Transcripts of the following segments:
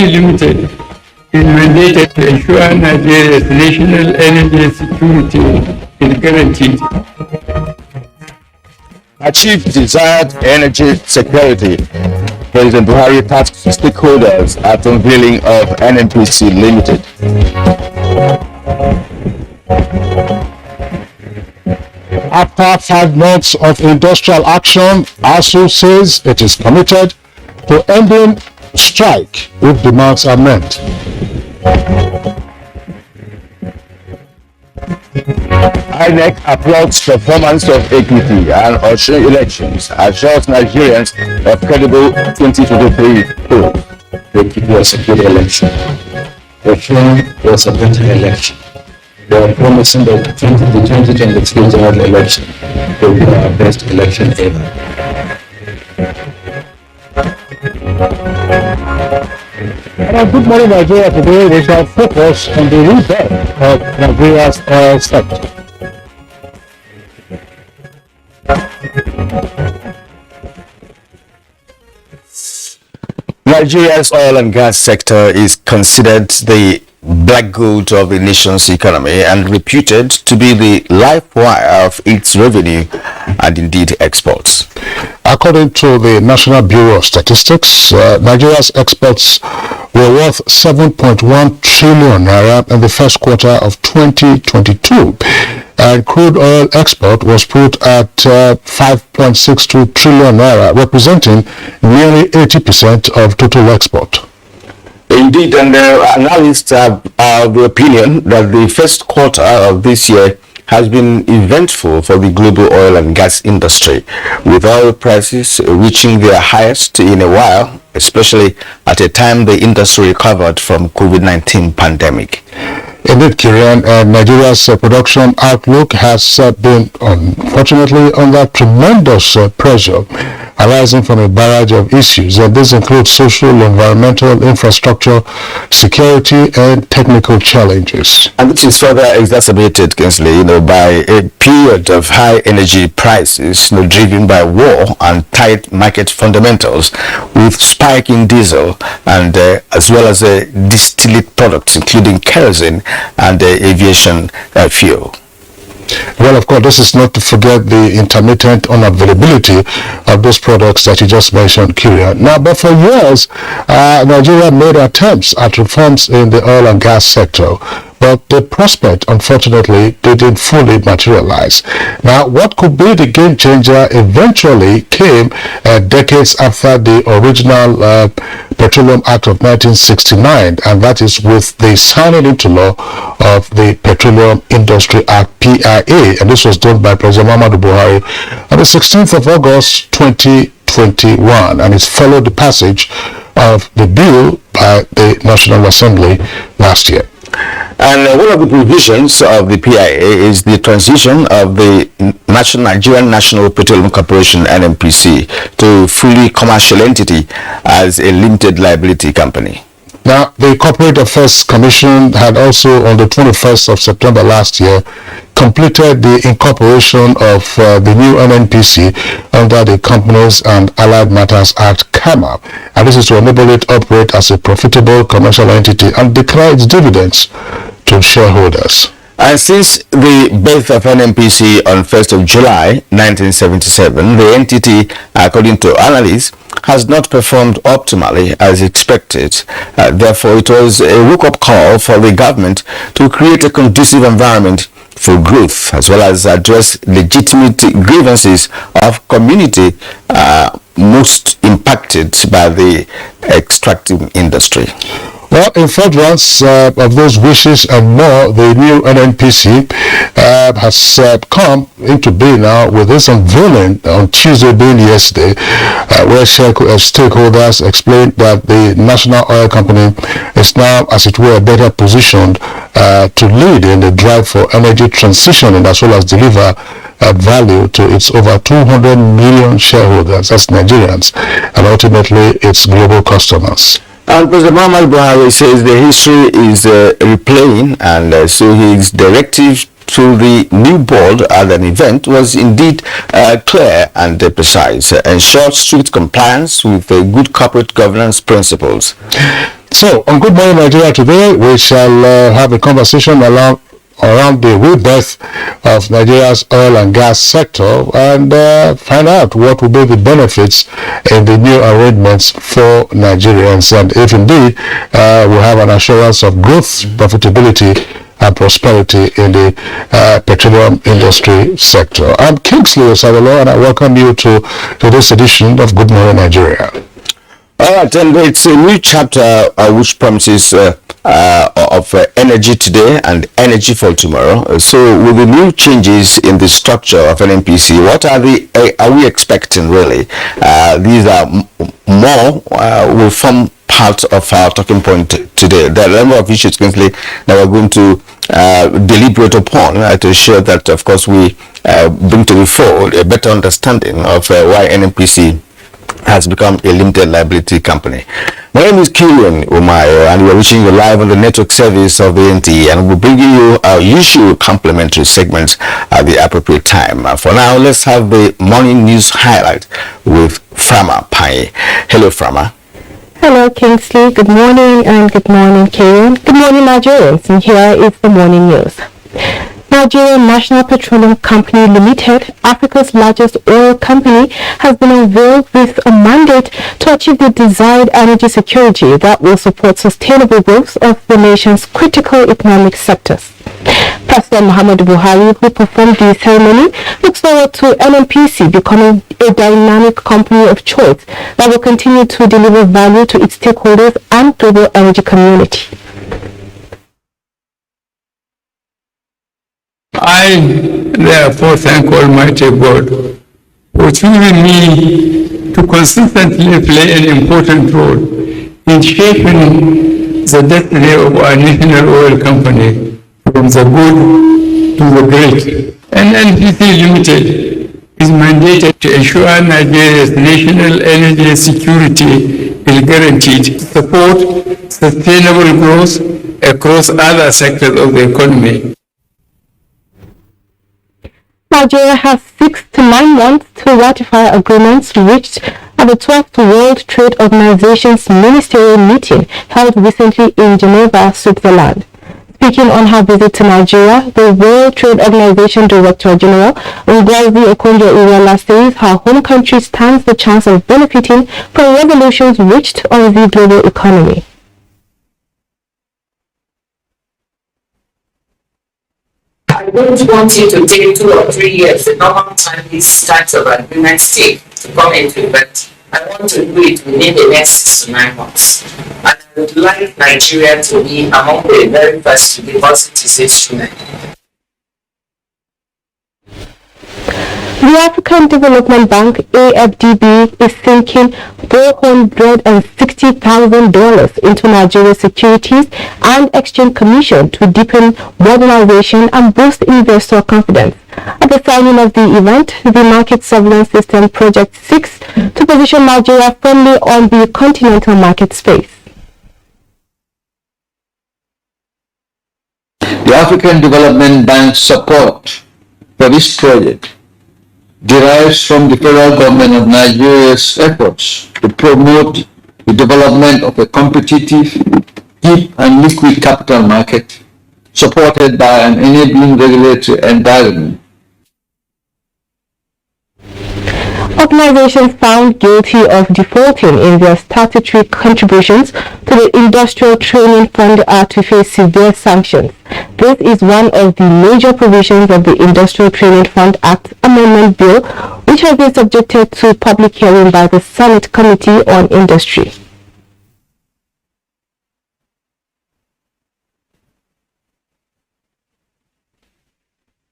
Limited is mandated to ensure Nigeria's national energy security is guaranteed. Achieve desired energy security. President Buhari tasked stakeholders at unveiling of Nnpc Limited. After 5 months of industrial action, ASU says it is committed to ending strike if demands are met. INEC applauds performance of equity and Osun elections, assures Nigerians of credible 2023 polls. It was a good election. Osun was a better election. They are promising that the 2023 general election will be our best election ever. Good morning, Nigeria. Today we shall focus on the rebirth of Nigeria's oil sector. Nigeria's oil and gas sector is considered the black gold of the nation's economy and reputed to be the life wire of its revenue and indeed exports. According to the National Bureau of Statistics, Nigeria's exports were worth 7.1 trillion naira in the first quarter of 2022, and crude oil export was put at 5.62 trillion naira, representing nearly 80% of total export. Indeed, and analysts have the opinion that the first quarter of this year has been eventful for the global oil and gas industry, with oil prices reaching their highest in a while, especially at a time the industry recovered from COVID-19 pandemic. Indeed, Kieran, Nigeria's production outlook has been, unfortunately, under tremendous pressure arising from a barrage of issues, and this includes social, environmental, infrastructure, security, and technical challenges. And this is further exacerbated, Kingsley, by a period of high energy prices, driven by war and tight market fundamentals, with spike in diesel and as well as distillate products, including kerosene and aviation fuel. Well, of course, this is not to forget the intermittent unavailability of those products that you just mentioned, Kyria. Now, but for years, Nigeria made attempts at reforms in the oil and gas sector, but the prospect, unfortunately, didn't fully materialize. Now, what could be the game changer eventually came decades after the original Petroleum Act of 1969, and that is with the signing into law of the Petroleum Industry Act, PIA, and this was done by President Muhammadu Buhari on the 16th of August 2021, and it followed the passage of the bill by the National Assembly last year. And one of the provisions of the PIA is the transition of the Nigerian National Petroleum Corporation, Nnpc, to fully commercial entity as a limited liability company. Now, the Corporate Affairs Commission had also, on the 21st of September last year, completed the incorporation of the new Nnpc under the Companies and Allied Matters Act, CAMA, and this is to enable it to operate as a profitable commercial entity and declare its dividends to shareholders. And since the birth of Nnpc on 1st of July 1977, the entity, according to analysts, has not performed optimally as expected. Therefore, it was a wake-up call for the government to create a conducive environment for growth, as well as address legitimate grievances of community most impacted by the extractive industry. Well, in furtherance of those wishes and more, the new Nnpc has come into being now with this unveiling on Tuesday being yesterday, where stakeholders explained that the National Oil Company is now, as it were, better positioned to lead in the drive for energy transition and as well as deliver value to its over 200 million shareholders, that's Nigerians, and ultimately its global customers. And President Muhammadu Buhari says the history is replaying, and so his directive to the new board at an event was indeed clear and precise, ensured strict compliance with good corporate governance principles. So, on Good Morning Nigeria today, we shall have a conversation around the rebirth of Nigeria's oil and gas sector and find out what will be the benefits in the new arrangements for Nigerians, and if indeed we have an assurance of growth, profitability and prosperity in the petroleum industry sector. I'm Kingsley Osawolo, and I welcome you to this edition of Good Morning Nigeria. All right, and it's a new chapter which promises of energy today and energy for tomorrow. So, with the new changes in the structure of Nnpc, what are we expecting really? These are more will form part of our talking point today. There are a number of issues, Kingsley, that we're going to deliberate upon to ensure that, of course, we bring to the fore a better understanding of why Nnpc has become a limited liability company. My name is Kilian Umayo, and we're reaching you live on the network service of the NTA, and we're bringing you our usual complimentary segments at the appropriate time. For now, let's have the morning news highlight with Frama Pai. Hello, Frama. Hello, Kingsley. Good morning, and good morning, Kilian. Good morning, Nigerians, and here is the morning news. Nigerian National Petroleum Company Limited, Africa's largest oil company, has been unveiled with a mandate to achieve the desired energy security that will support sustainable growth of the nation's critical economic sectors. President Muhammadu Buhari, who performed the ceremony, looks forward to Nnpc becoming a dynamic company of choice that will continue to deliver value to its stakeholders and global energy community. I therefore thank Almighty God for choosing me to consistently play an important role in shaping the destiny of our national oil company from the good to the great. Nnpc Limited is mandated to ensure Nigeria's national energy security is guaranteed to support sustainable growth across other sectors of the economy. Nigeria has 6 to 9 months to ratify agreements reached at the 12th World Trade Organization's ministerial meeting held recently in Geneva, Switzerland. Speaking on her visit to Nigeria, the World Trade Organization Director General Ngozi Okonjo-Iweala says her home country stands the chance of benefiting from resolutions reached on the global economy. I don't want you to take 2 or 3 years, the normal time these types of agreements take to come into effect. I want to do it within the next 6 to 9 months. And I would like Nigeria to be among the very first to deposit this instrument. The African Development Bank, AFDB, is sinking $460,000 into Nigeria's Securities and Exchange Commission to deepen modernization and boost investor confidence. At the signing of the event, the Market Surveillance System Project 6 to position Nigeria firmly on the continental market space. The African Development Bank's support for this project derives from the federal government of Nigeria's efforts to promote the development of a competitive, deep and liquid capital market supported by an enabling regulatory environment. Organizations found guilty of defaulting in their statutory contributions to the Industrial Training Fund are to face severe sanctions. This is one of the major provisions of the Industrial Training Fund Act Amendment Bill, which has been subjected to public hearing by the Senate Committee on Industry.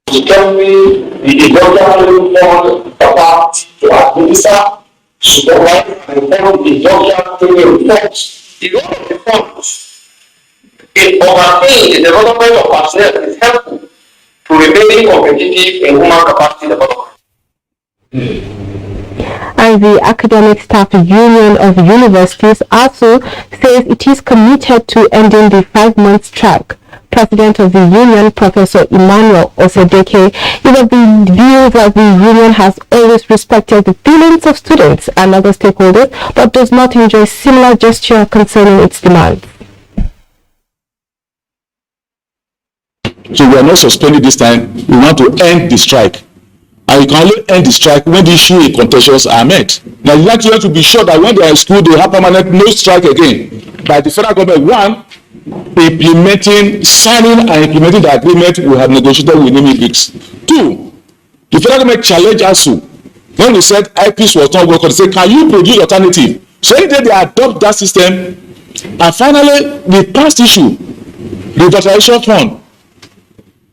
Determining the industrial fund capacity to administer, supervise, and fund the industrial training reports. The role of the funds in overseeing the development of personnel is helpful to remaining competitive in human capacity development. And Meanwhile, the Academic Staff Union of Universities also says it is committed to ending the 5-month strike. President of the union, Professor Emmanuel Osedeke, is of the view that the union has always respected the feelings of students and other stakeholders, but does not enjoy similar gesture concerning its demands. So we are not suspending this time. We want to end the strike. And you can only end the strike when the issue in contentions are met. Now, you like to be sure that when they are in school, they have permanent no strike again. By the federal government, one, signing and implementing the agreement we have negotiated with Nnpc. Two, the federal government challenged us when we said IPs was not working. They said, can you produce alternative? So any day they adopt that system, and finally, the past issue, the revitalization fund,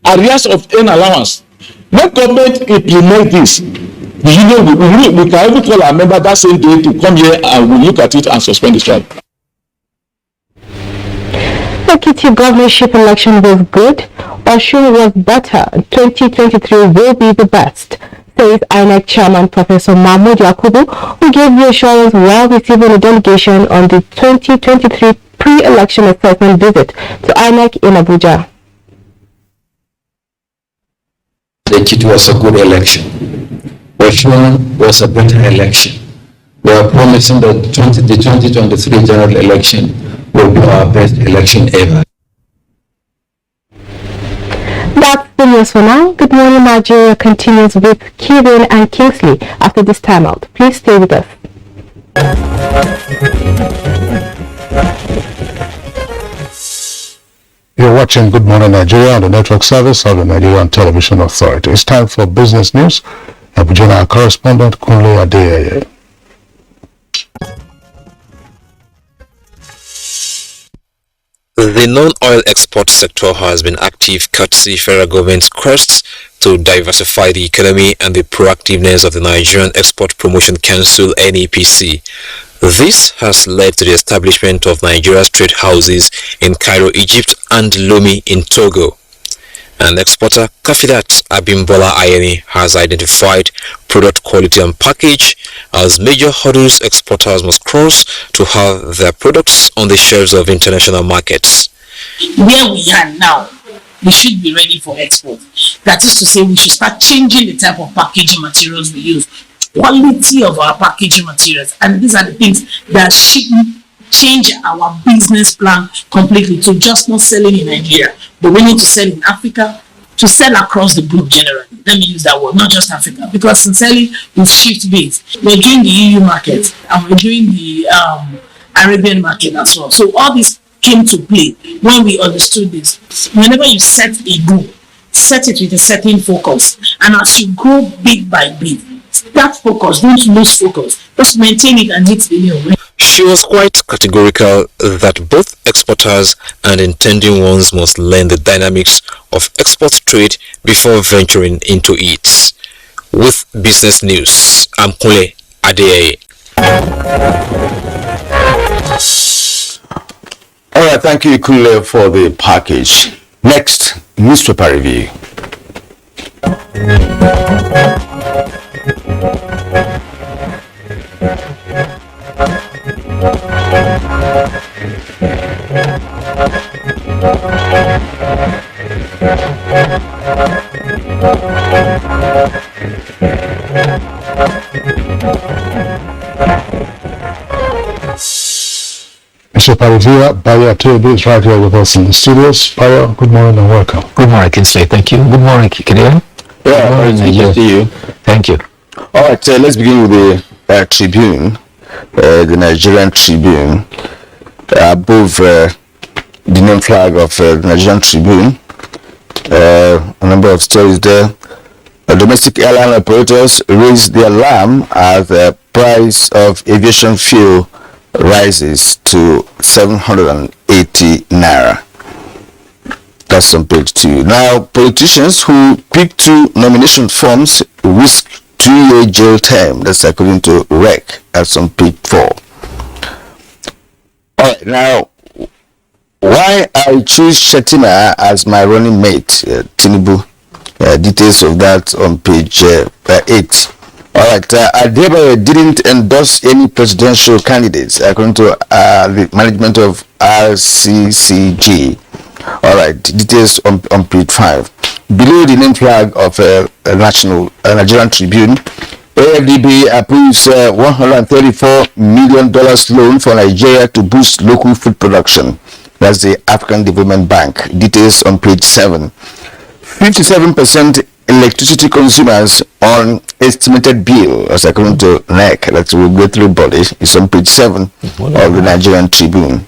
arrears of earn allowance. When government implement this, the union we can even call our member that same day to come here and we look at it and suspend the strike. Ekiti governorship election was good. Osun was better. 2023 will be the best, says INEC chairman Professor Mahmoud Yakubu, who gave reassurance while receiving a delegation on the 2023 pre-election assessment visit to INEC in Abuja. It was a good election. Osun was a better election. We are promising that the 2023 general election will be our best election ever. That's the news for now. Good Morning Nigeria continues with Kevin and Kingsley after this timeout. Please stay with us. You're watching Good Morning Nigeria on the network service of the Nigerian Television Authority. It's time for business news. Abuja correspondent Kunle Adeyeye. The non-oil export sector has been active courtesy federal government's quest to diversify the economy and the proactiveness of the Nigerian Export Promotion Council (Nnpc). This has led to the establishment of Nigeria's trade houses in Cairo, Egypt and Lomé in Togo. An exporter, Kafidat Abimbola Ayeni, has identified product quality and package as major hurdles exporters must cross to have their products on the shelves of international markets. Where we are now, we should be ready for export. That is to say, we should start changing the type of packaging materials we use, quality of our packaging materials, and these are the things that should change our business plan completely to just not selling in Nigeria, but we need to sell in Africa, to sell across the group generally. Let me use that word, not just Africa, because sincerely, we've shifted base. We're doing the EU market and we're doing the Arabian market as well. So all this came to play when we understood this. Whenever you set a goal, set it with a certain focus, and as you grow bit by bit, that focus, don't lose focus, just maintain it and hit the nail. She was quite categorical that both exporters and intending ones must learn the dynamics of export trade before venturing into it. With business news, I'm Kunle Adeyeye. Alright, thank you Kunle for the package. Next, newspaper review. Mr. Parivia, Baya Tobi is right here with us in the studios. Baya, good morning and welcome. Good morning, Kingsley. Thank you. Good morning, Kikidia. Yeah, good to see you. Thank you. All right, let's begin with the Tribune, the Nigerian Tribune. Above the name flag of the Nigerian Tribune, a number of stories there. Domestic airline operators raised the alarm as the price of aviation fuel rises to 780 naira. That's on page 2. Now, politicians who pick 2 nomination forms risk 2-year jail term. That's according to REC. That's on page 4. Alright, now, why I choose Shetima as my running mate, Tinubu. Details of that on page 8. All right. Adeba didn't endorse any presidential candidates, according to the management of RCCG. All right. Details on page 5. Below the name flag of Nigerian Tribune, AFDB approves $134 million loan for Nigeria to boost local food production. That's the African Development Bank. Details on page 7. 57% electricity consumers on estimated bill, as according to NEC, that's a regulatory body, is on page 7 of the Nigerian Tribune.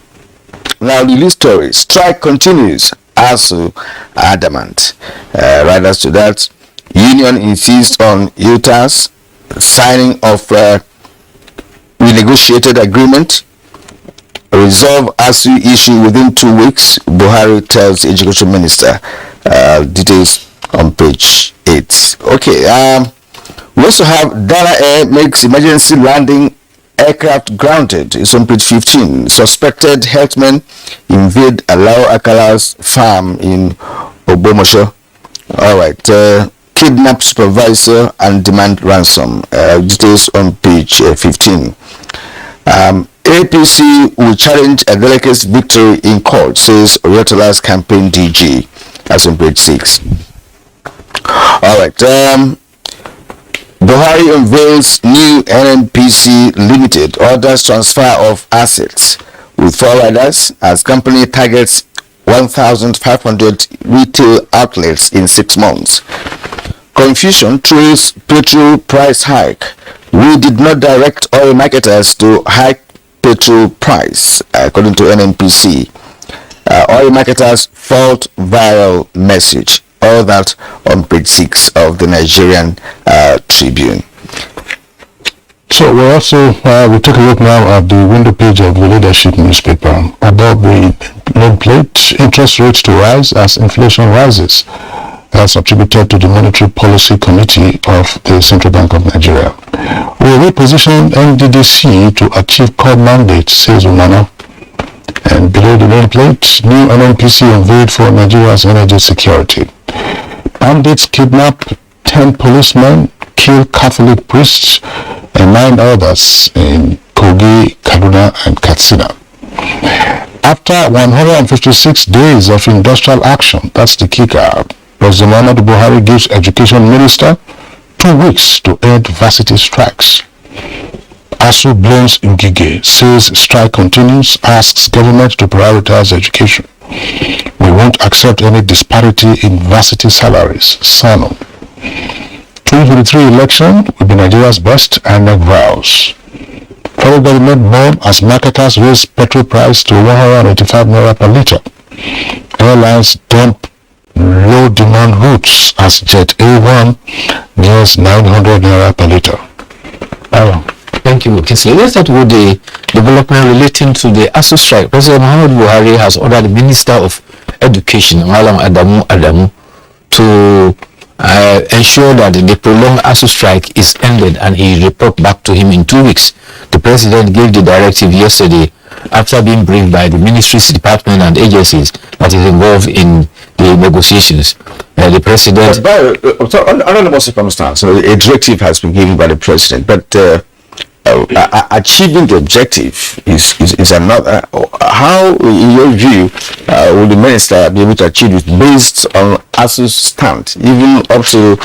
Now the lead story: strike continues. ASU adamant. Right as to that, union insists on UTAS signing of renegotiated agreement. Resolve ASU issue within 2 weeks, Buhari tells Education Minister. Details on page 8. Okay, we also have Dara Air makes emergency landing aircraft grounded. It's on page 15. Suspected herdsmen invade Alao Akala's farm in Obomosho. All right. Kidnap supervisor and demand ransom. Details on page 15. APC will challenge a delegate's victory in court, says Oyetola's campaign DG. That's on page 6. All right. Buhari unveils new Nnpc Limited orders transfer of assets with 4 riders as company targets 1,500 retail outlets in 6 months. Confusion trails petrol price hike. We did not direct oil marketers to hike petrol price, according to Nnpc. Oil marketers fault viral message. All that on page 6 of the Nigerian Tribune. So we also we take a look now at the window page of the Leadership newspaper. Above the nameplate, interest rates to rise as inflation rises. That's attributed to the Monetary Policy Committee of the Central Bank of Nigeria. We reposition NDDC to achieve core mandate, says Umana. And below the nameplate, new Nnpc unveiled for Nigeria's energy security. Bandits kidnap 10 policemen, kill Catholic priests, and 9 others in Kogi, Kaduna, and Katsina. After 156 days of industrial action, that's the kicker, President Muhammadu Buhari gives Education Minister 2 weeks to end varsity strikes. ASU blames Ngige, says strike continues, asks government to prioritize education. We won't accept any disparity in varsity salaries, Sano. 2023 election will be Nigeria's best and vows. Federal government bomb as marketers raise petrol price to 185 naira per litre. Airlines dump low demand routes as Jet A1 nears 900 naira per litre. Thank you, Kinsley. Let's start with the development relating to the ASU strike. President Muhammadu Buhari has ordered the Minister of Education, Malam Adamu, to ensure that the prolonged ASU strike is ended and he report back to him in 2 weeks. The President gave the directive yesterday after being briefed by the ministries, department and agencies that is involved in the negotiations. The President... Under normal circumstances, a directive has been given by the President, but achieving the objective is another. How, in your view, will the minister be able to achieve it based on ASU's stand? Even up to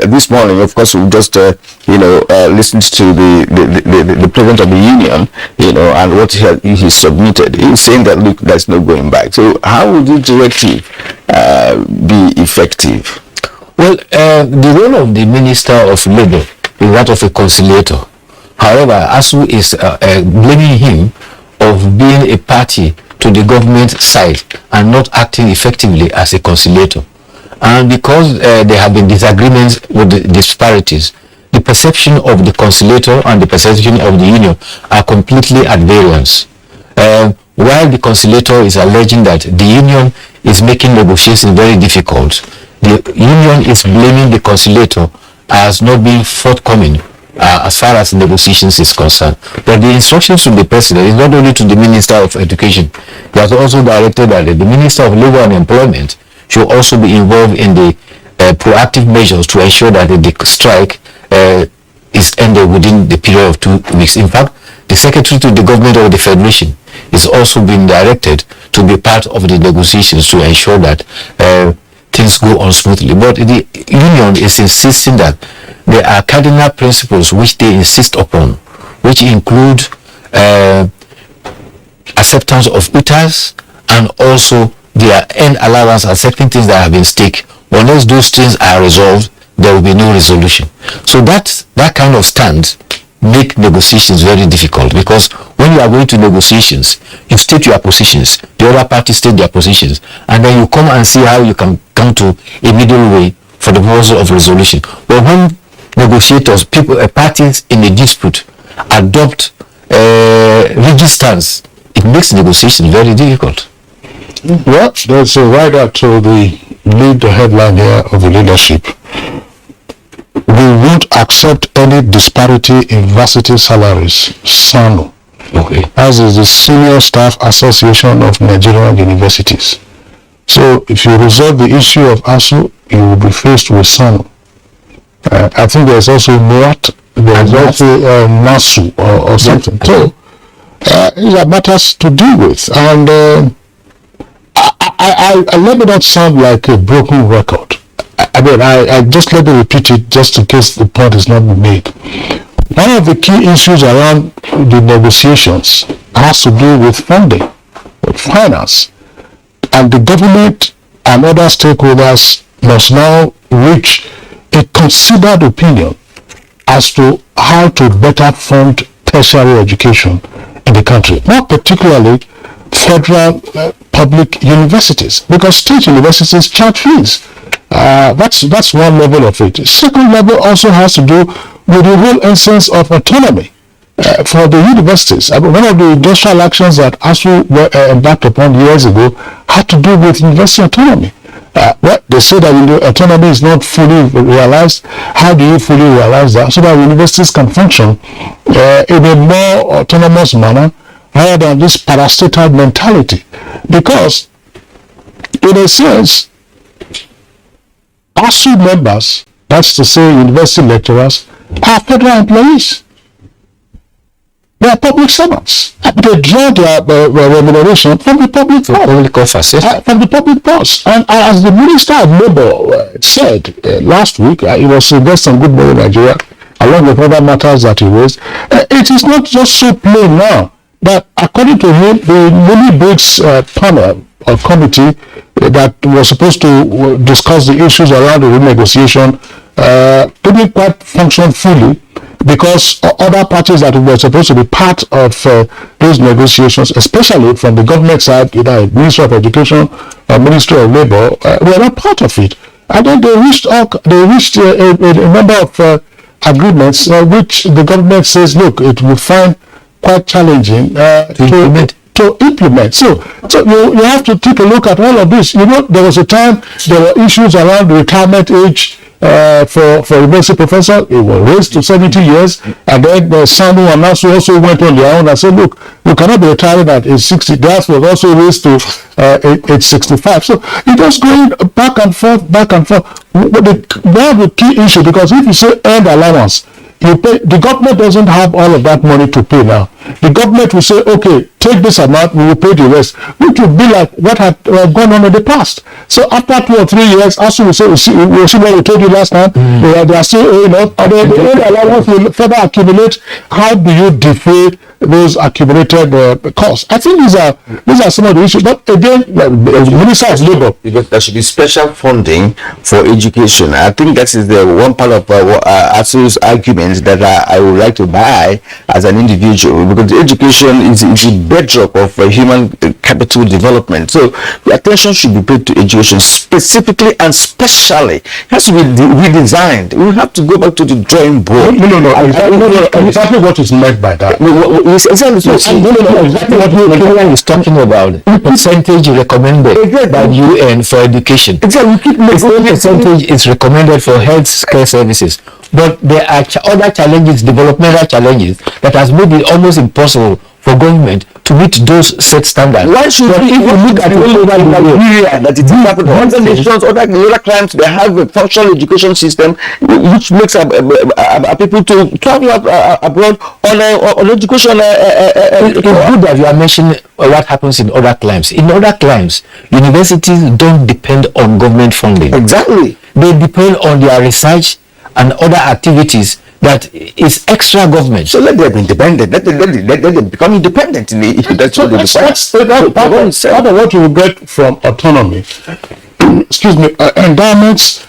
this morning, of course, we just listened to the president of the union, and what he submitted. He's saying that look, there's no going back. So how will the directive be effective? Well, the role of the Minister of Labour is that of a conciliator. However, ASU is blaming him of being a party to the government side and not acting effectively as a conciliator. And because there have been disagreements with the disparities, the perception of the conciliator and the perception of the union are completely at variance. While the conciliator is alleging that the union is making negotiations very difficult, the union is blaming the conciliator as not being forthcoming as far as negotiations is concerned. But the instructions to the President is not only to the Minister of Education. He has also directed that the Minister of Labour and Employment should also be involved in the proactive measures to ensure that the strike is ended within the period of 2 weeks. In fact, the Secretary to the Government of the Federation is also being directed to be part of the negotiations to ensure that things go on smoothly. But the union is insisting that there are cardinal principles which they insist upon, which include acceptance of quotas and also their end allowance and certain things that have been stake. Unless those things are resolved, there will be no resolution. So that kind of stand make negotiations very difficult, because when you are going to negotiations, you state your positions, the other parties state their positions, and then you come and see how you can come to a middle way for the purpose of resolution. But when negotiators, parties in a dispute adopt rigid stance, it makes negotiation very difficult. Well, there's a rider to lead the headline here of the leadership. We won't accept any disparity in varsity salaries, SANU, as is the Senior Staff Association of Nigerian Universities. So if you resolve the issue of ASU, you will be faced with SANU. I think there's also NOAT, there's also NASU or something. So these are matters to deal with. And I let me not sound like a broken record. I just let me repeat it just in case the point is not made. One of the key issues around the negotiations has to do with funding, with finance. And the government and other stakeholders must now reach a considered opinion as to how to better fund tertiary education in the country, more particularly federal public universities, because state universities charge fees. That's one level of it. Second level also has to do with the whole essence of autonomy for the universities. One of the industrial actions that ASU embarked upon years ago had to do with university autonomy. They say that autonomy is not fully realized. How do you fully realize that? So that universities can function in a more autonomous manner rather than this parastatal mentality. Because, in a sense, ASU members, that's to say university lecturers, are federal employees. They are public servants. They draw their remuneration from the public from the public purse. And as the Minister of Labour said last week, he was investing on Good Morning Nigeria, along with other matters that he raised. It is not just so plain now that, according to him, the Mini Briggs panel or committee that was supposed to discuss the issues around the renegotiation didn't quite function fully, because other parties that were supposed to be part of those negotiations, especially from the government side, either Ministry of Education or Ministry of Labour, were not part of it. And then they reached a number of agreements which the government says, look, it will find quite challenging to implement. So you have to take a look at all of this. There was a time there were issues around the retirement age for university professors. It was raised to 70 years, and then SANU and NASU also went on their own and said, look, you cannot be retiring at age 60. That was also raised to age 65. So it was going back and forth. One of the key issue, because if you say earned allowance, you pay, the government doesn't have all of that money to pay now. The government will say, okay, take this amount, we will pay the rest, which would be like what had gone on in the past. So after 2 or 3 years, ASU will say, we'll see what we told you last time, they are still owing us, and then the allowance will further accumulate. How do you defray those accumulated costs? I think these are some of the issues. But again, the Minister of Labour, there should be special funding for education. I think that is the one part of ASU's arguments that I would like to buy as an individual, because education is the bedrock of human capital development. So the attention should be paid to education specifically and specially. It has to be redesigned. We have to go back to the drawing board. Exactly what is meant by that. Exactly what Nigerian is talking about. Percentage recommended by UN for education. Exactly. The same percentage is recommended for health care services. But there are other challenges, developmental challenges, that has made it almost impossible for government to meet those set standards. Why should but we, if you look at it over Nigeria, that it is happening, other nations, other climes, they have a functional education system which makes people to travel abroad on education. It's good that you are mentioning what happens in other climes. In other climes, universities don't depend on government funding. Exactly. They depend on their research and other activities that is extra government. So let them be independent. Let them become independent. That's what part of what you get from autonomy. Excuse me. Endowments.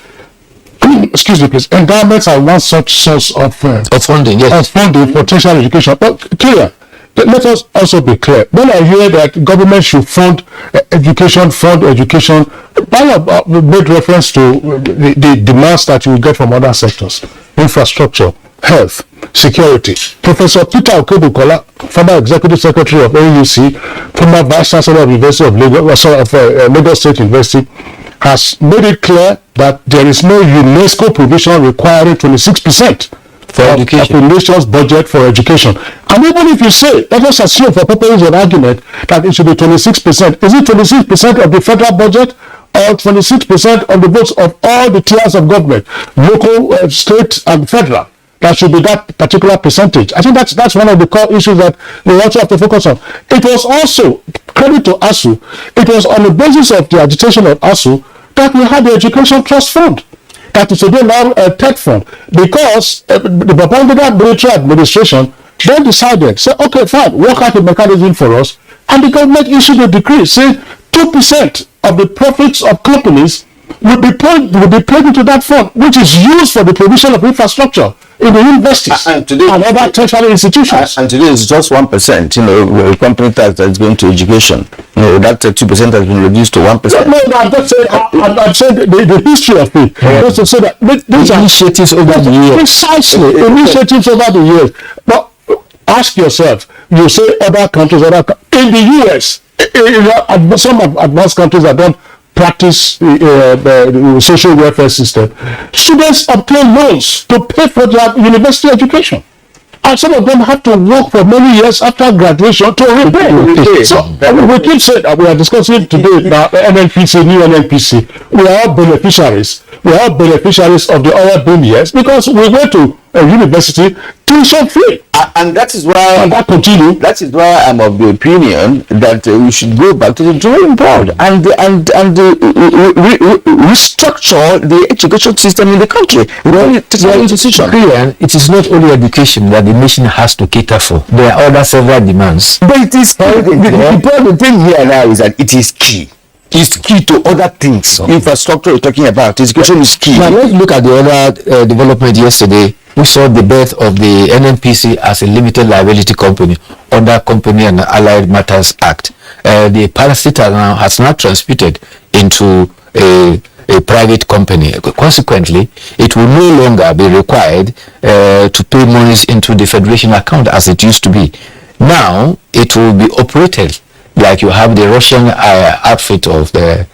Excuse me, please. Endowments are one such source of funding. Yes. Of funding for tertiary education. But clear. Let us also be clear. When I hear that government should fund education, I made reference to the demands that you get from other sectors: infrastructure, health, security. Professor Peter Okebukola, former executive secretary of AUC, former vice chancellor of University of Lagos State University, has made it clear that there is no UNESCO provision requiring 26% for education. Of the nation's budget for education. And even if you say, let us assume for purposes of argument that it should be 26%, is it 26% of the federal budget or 26% of the votes of all the tiers of government, local, state, and federal? That should be that particular percentage. I think that's one of the core issues that we also have to focus on. It was also, credit to ASU, it was on the basis of the agitation of ASU that we had the Education Trust Fund. That is today now a TED fund, because the Babangida military administration then decided, say, okay, fine, work out a mechanism for us, and the government issued a decree saying 2% of the profits of companies will be paid into that fund, which is used for the provision of infrastructure in the universities and other tertiary institutions. And today it's just 1%, company tax that's going to education. That 2% has been reduced to 1%. No, I'm just saying, I'm saying the history of it. Just to say that these are initiatives over the years. Precisely, initiatives over the years. But ask yourself, you say other countries, in the US, some advanced countries that don't practice the social welfare system, students obtain loans to pay for their university education. And some of them have to work for many years after graduation to repay. So we keep saying that we are discussing today now Nnpc, new Nnpc. We are all beneficiaries. We are all beneficiaries of the other boom years because we went to a university tuition free. And that is why, and that continue. That is why I'm of the opinion that we should go back to the drawing board and restructure the education system in the country. It is not only education that the nation has to cater for. There are other several demands. But it is the thing here now is that it is key. It's key to other things. Infrastructure you're talking about. Education is key. Now let's look at the other development yesterday. We saw the birth of the Nnpc as a limited liability company under Company and Allied Matters Act. The parastatal has now transmuted into a private company. Consequently, it will no longer be required to pay monies into the federation account as it used to be. Now, it will be operated like you have the Russian outfit of the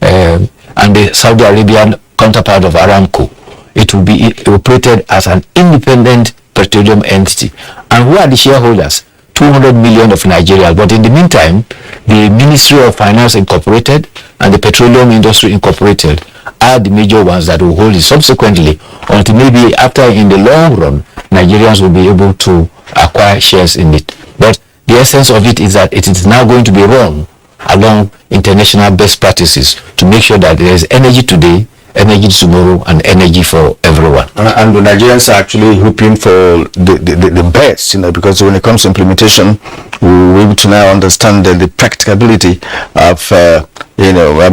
and the Saudi Arabian counterpart of Aramco. It will be operated as an independent petroleum entity. And who are the shareholders? 200 million of Nigeria. But in the meantime, the Ministry of Finance Incorporated and the Petroleum Industry Incorporated are the major ones that will hold it subsequently, until maybe after, in the long run, Nigerians will be able to acquire shares in it. But the essence of it is that it is now going to be run along international best practices to make sure that there is energy today, energy tomorrow, and energy for everyone. And the Nigerians are actually hoping for the best, because when it comes to implementation, we're able to now understand the practicability of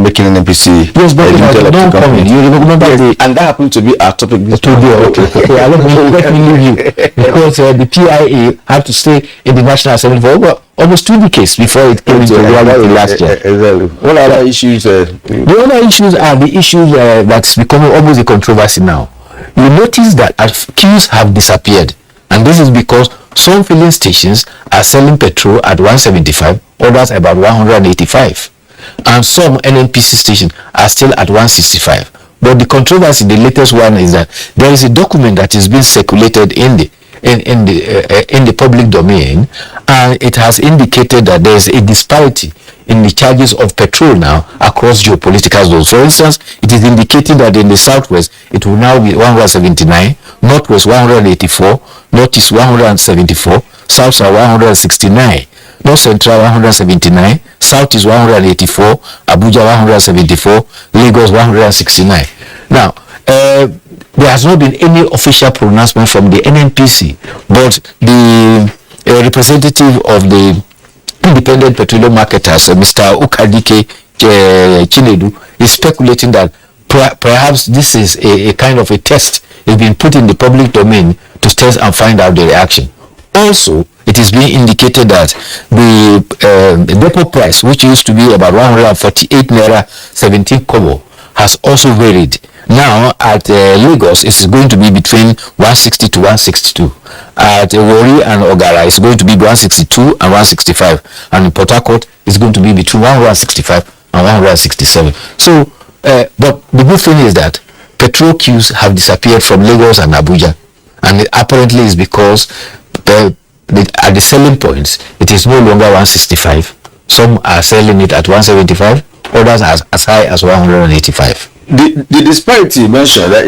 making an NPC. Yes, but you remember and that happened to be our topic this okay. Let me leave you, because the PIA had to stay in the National Assembly for almost 2 decades before it came to reality last year. Exactly. What other issues? The other issues are the issues that's becoming almost a controversy now. You notice that queues have disappeared, and this is because some filling stations are selling petrol at 175, others about 185. And some Nnpc stations are still at 165. But the controversy, the latest one, is that there is a document that is being circulated in the in the public domain, and it has indicated that there is a disparity in the charges of petrol now across geopolitical zones. For instance, it is indicating that in the southwest it will now be 179, northwest 184, northeast 174, south are 169, north central 179, south is 184, Abuja 174, Lagos 169. Now, there has not been any official pronouncement from the Nnpc, but the representative of the independent petroleum marketers, Mr. Ukadike Chinedu, is speculating that perhaps this is a kind of a test. It's been put in the public domain to test and find out the reaction. Also, it is being indicated that the depot price, which used to be about 148 naira 17 kobo, has also varied. Now at Lagos, it's going to be between 160 to 162. At Wari and Ogara, it's going to be 162 and 165. And in Port Harcourt, it's going to be between 165 and 167. So, but the good thing is that petrol queues have disappeared from Lagos and Abuja. And it apparently is because at the selling points, it is no longer 165. Some are selling it at 175, others as high as 185. The disparity mentioned that,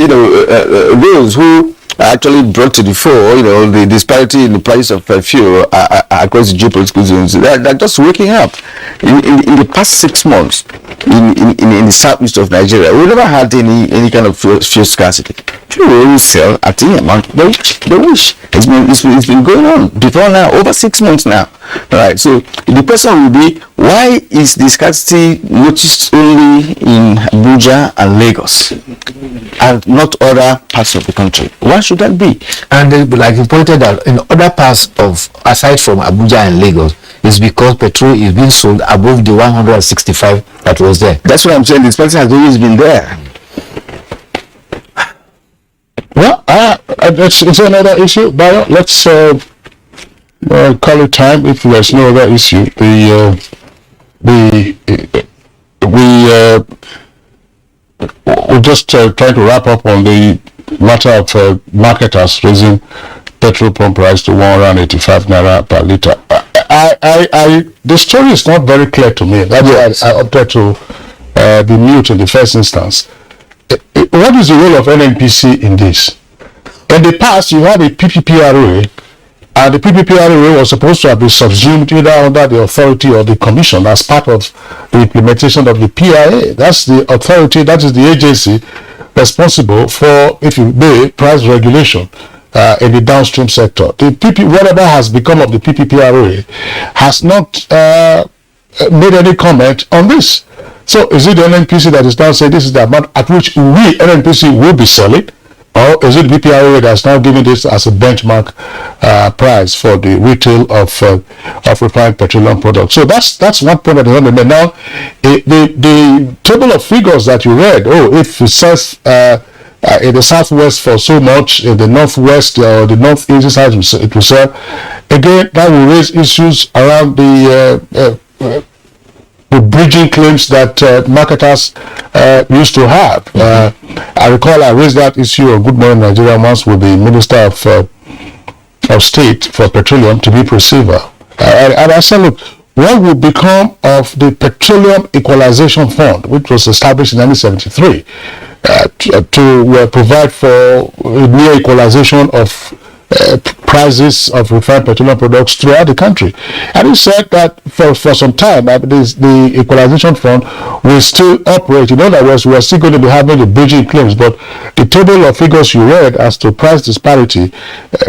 those who actually brought to the fore, the disparity in the price of fuel across the geopolitical zones, they're just waking up. In the past 6 months, in the southeast of Nigeria, we never had any kind of fuel scarcity. People always sell at any amount they wish. It's been going on before now, over 6 months now. All right. So the question will be, why is the scarcity noticed only in Abuja and Lagos and not other parts of the country? Why should that be? And like you pointed out, in other parts of, aside from Abuja and Lagos, is because petrol is being sold above the 165 that was there. That's what I'm saying. This person has always been there. Well, it's another issue, but let's call it time if there's no other issue. We're just trying to wrap up on the matter of marketers raising petrol pump price to 185 naira per litre. The story is not very clear to me. That's why I opted to be mute in the first instance. What is the role of Nnpc in this? In the past, you had a PPPRA, and the PPPRA was supposed to have been subsumed either under the authority or the commission as part of the implementation of the PIA. That's the authority, that is the agency responsible for, if you may, price regulation in the downstream sector. Whatever has become of the PPPRA has not made any comment on this. So is it the Nnpc that is now saying this is the amount at which we, Nnpc, will be selling? Or is it the PPRA that's now giving this as a benchmark price for the retail of refined petroleum products? So that's one point that is on the menu. Now, the table of figures that you read, if it says in the southwest for so much, in the northwest or the northeast side it will sell, again, that will raise issues around the bridging claims that marketers used to have. I recall I raised that issue on Good Morning Nigeria once with the Minister of State for Petroleum, to be perceiver. And I said, look, what will become of the Petroleum Equalization Fund, which was established in 1973 to provide for near equalization of prices of refined petroleum products throughout the country. And he said that for some time, the equalization fund will still operate. In other words, we are still going to be having the bridging claims, but the table of figures you read as to price disparity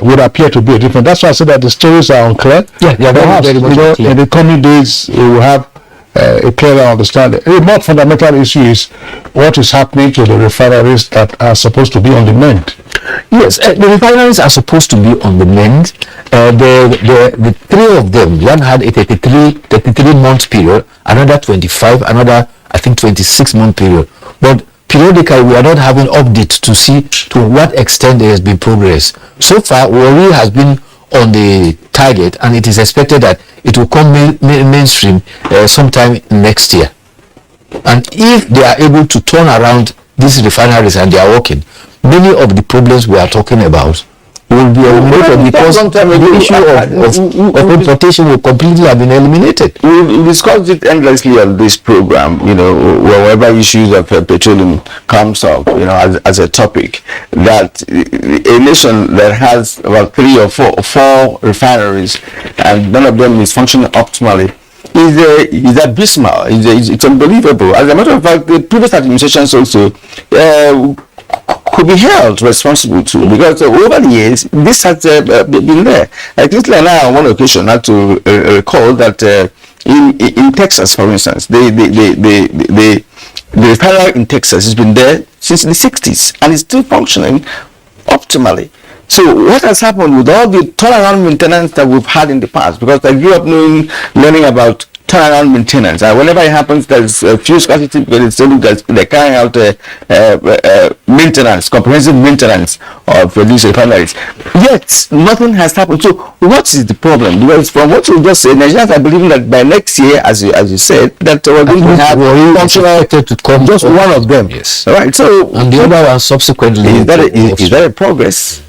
would appear to be different. That's why I said that the stories are unclear. Perhaps, in the coming days, we will have a clearer understanding. A more fundamental issue is what is happening to the refineries that are supposed to be on the mend. Yes, the refineries are supposed to be on the mend. The three of them, one had a 33-month period, another 25, another, I think, 26-month period. But periodically, we are not having updates to see to what extent there has been progress. So far, Wari has been on the target, and it is expected that it will come mainstream sometime next year. And if they are able to turn around these refineries and they are working, many of the problems we are talking about will be eliminated because the issue of importation will completely have been eliminated. We discussed it endlessly on this program, wherever issues of petroleum comes up, as a topic, that a nation that has about 3 or 4 refineries and none of them is functioning optimally is abysmal. It's unbelievable. As a matter of fact, the previous administrations also could be held responsible too, because over the years this has been there. Like this, now on one occasion I had to recall that in Texas, for instance, the refinery in Texas has been there since the 60s and it's still functioning optimally. So what has happened with all the turnaround maintenance that we've had in the past? Because I grew up learning about turnaround maintenance, and whenever it happens, there's a few scarcity because they're carrying out maintenance, comprehensive maintenance of these refineries. Yet nothing has happened. So what is the problem? Because from what you just said, Nigerians are believing that by next year, as you said, that we're going to have functional to come just one of them. Yes. All right. So and the other one subsequently. Is that a progress?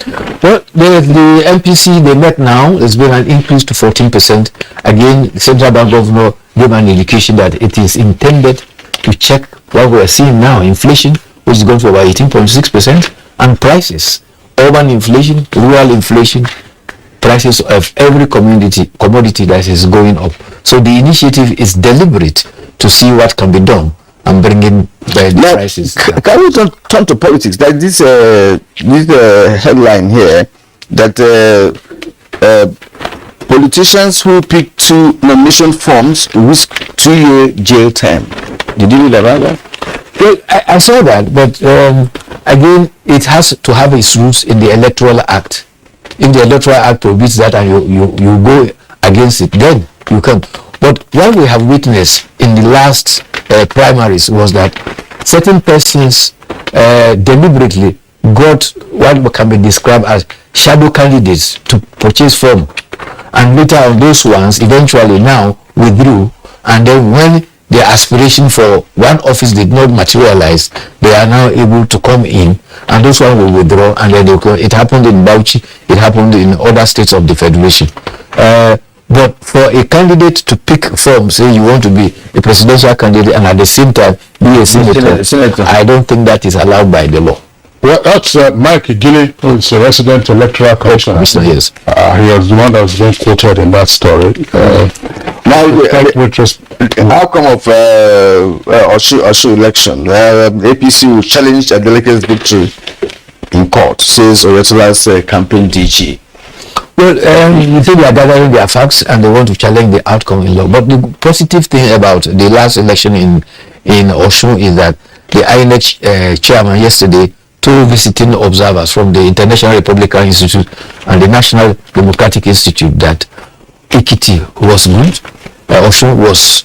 Well, the NPC they met now, there's been an increase to 14%. Again, the central bank governor gave an indication that it is intended to check what we are seeing now, inflation, which is going to about 18.6%, and prices, urban inflation, rural inflation, prices of every commodity that is going up. So the initiative is deliberate to see what can be done and bringing the prices. Can we turn to politics? Like this headline here that politicians who pick 2 nomination forms risk 2-year jail term. Did you read about that? Well, I saw that, but again, it has to have its roots in the Electoral Act. If the Electoral Act prohibits that and you go against it, then you can. But what we have witnessed in the last primaries was that certain persons deliberately got what can be described as shadow candidates to purchase form, and later on those ones eventually now withdrew, and then when their aspiration for one office did not materialize, they are now able to come in, and those ones will withdraw, and then it happened in Bauchi, it happened in other states of the federation. But for a candidate to pick form, say you want to be a presidential candidate and at the same time be a senator, I don't think that is allowed by the law. Well, that's Mike Igili, who is a resident electoral commissioner. Yes. He was the one that was being quoted in that story. Now, the outcome of Oshu election, APC will challenge a delegate's victory in court, says Oyetola's campaign DG. Well, you think they are gathering their facts and they want to challenge the outcome in law. But the positive thing about the last election in Osun is that the INEC chairman yesterday told visiting observers from the International Republican Institute and the National Democratic Institute that Ekiti was good, Osun was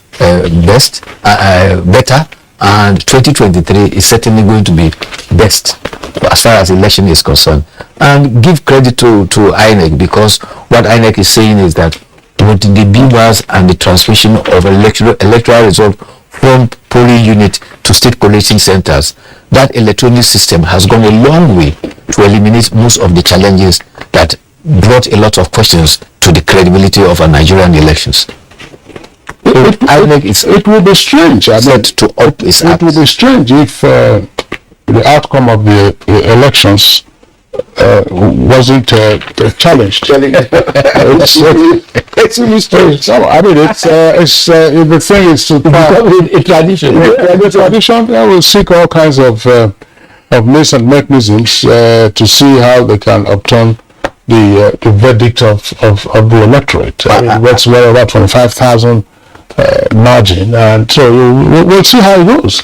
better, and 2023 is certainly going to be best as far as election is concerned. And give credit to INEC, because what INEC is saying is that with the beamers and the transmission of electoral result from polling unit to state collection centers, that electronic system has gone a long way to eliminate most of the challenges that brought a lot of questions to the credibility of our Nigerian elections. It will be strange. It will be strange if the outcome of the elections wasn't challenged. It's a strange. So, I mean, the thing is to become a tradition. A tradition. They will seek all kinds of means and mechanisms to see how they can obtain the verdict of the electorate. That's well about 25,000 margin, and so we'll see how it goes.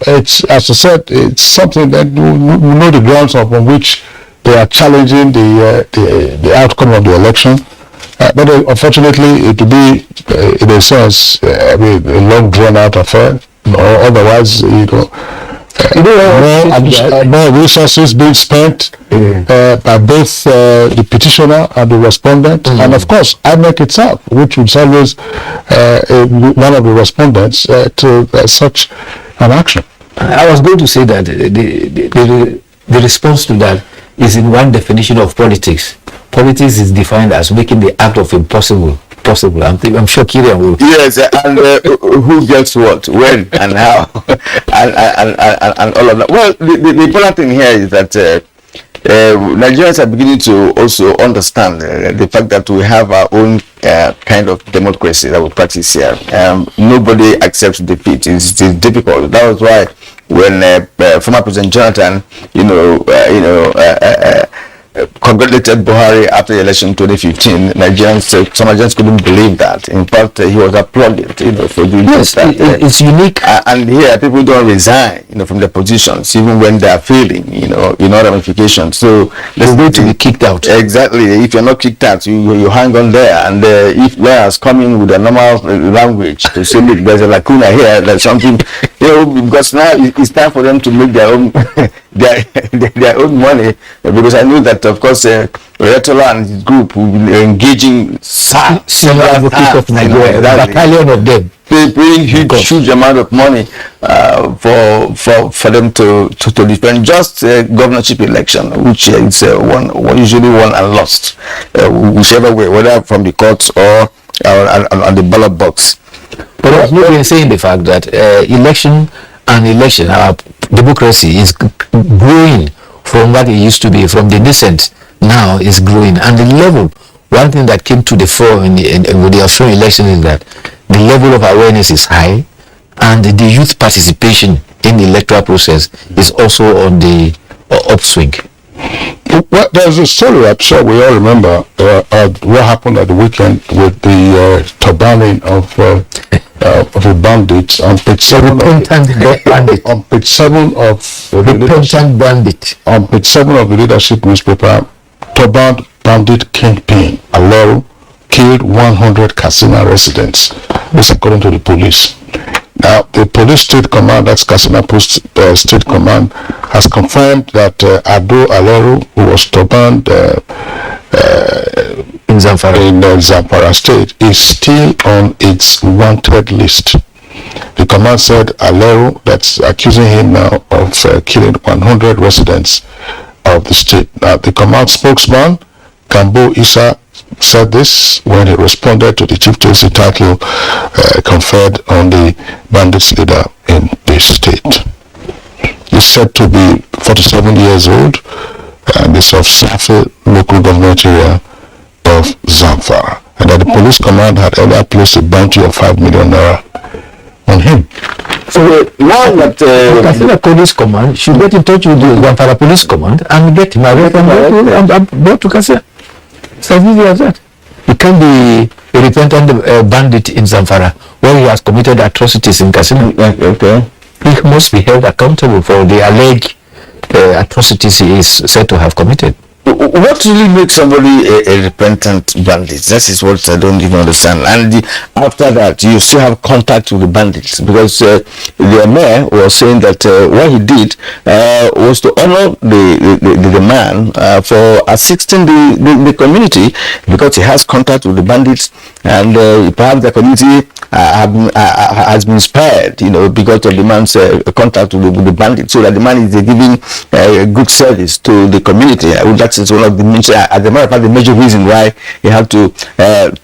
It's, as I said, it's something that we know the grounds on which they are challenging the outcome of the election. But unfortunately, it will be, in a sense, a long drawn-out affair. Otherwise, more resources being spent by both the petitioner and the respondent, and of course INEC itself, which was always one of the respondents to such an action. I was going to say that the response to that is in one definition of politics. Politics is defined as making the act of impossible possible. I'm sure Kirian will. Yes, and who gets what, when, and how, and all of that. Well, the important thing here is that Nigerians are beginning to also understand the fact that we have our own kind of democracy that we practice here. Nobody accepts defeat. It's difficult. That was why when former President Jonathan, congratulated Buhari after the election in 2015, some Nigerians couldn't believe that. In fact, he was applauded, for doing just that. It's unique. And here, people don't resign, from their positions, even when they are failing, in all ramifications. So there's going to be kicked out. Exactly. If you're not kicked out, you hang on there. And if lawyers come in with a normal language to say, look, there's a lacuna here, there's something, because now it's time for them to make their own their own money, because I know that, of course, Retola and his group will be engaging senior advocates of Nigeria, a battalion of them. They bring huge amount of money for them to defend just governorship election, which is usually won and lost, whichever way, whether from the courts or on the ballot box. But I've been saying the fact that election, our democracy is growing from what it used to be, from the nascent, now is growing. And the level, one thing that came to the fore with the Australian election is that the level of awareness is high, and the youth participation in the electoral process is also on the upswing. Well, there's a story I'm sure we all remember what happened at the weekend with the turbaning of the bandits on page 7 on page 7 of the leadership newspaper. Turbaned bandit kingpin Alero killed 100 Katsina residents. This according to the police. Now, the police state command, that's Katsina Post State Command, has confirmed that Ado Alero, who was turbaned in Zamfara State, is still on its wanted list. The command said Alero, that's accusing him now of killing 100 residents of the state. Now, the command spokesman, Gambo Issa, said this when he responded to the chieftaincy title conferred on the bandits leader in the state. He's said to be 47 years old and is of Safi local government area of Zamfara, and that the police command had earlier placed a bounty of 5 million naira on him. So now that Katsina Police Command should get in touch with the Zamfara Police Command and get him away from brought to Katsina. It's as easy as that. He can be a repentant bandit in Zamfara where he has committed atrocities in Katsina. Okay. He must be held accountable for the alleged atrocities he is said to have committed. What really makes somebody a repentant bandit? That is what I don't even understand. And after that, you still have contact with the bandits, because the mayor was saying that what he did was to honor the man for assisting the community, because he has contact with the bandits, and perhaps the community has been spared, because of the man's contact with the bandits, so that the man is giving good service to the community. That is one of the major, as a matter of fact, the major reason why he had to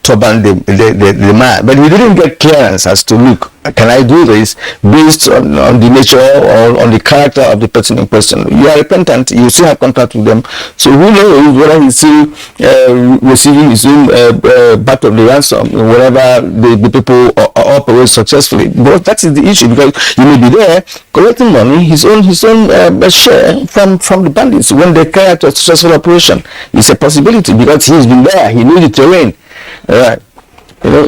turban the man. But he didn't get clearance as to, look, can I do this based on the nature or on the character of the person in question? You are repentant, you still have contact with them, so who knows whether he's still receiving his own part of the ransom whenever the people operate successfully. But that is the issue, because you may be there collecting money, his own share from the bandits when they carry out a successful operation. It's a possibility, because he's been there, he knows the terrain. Right.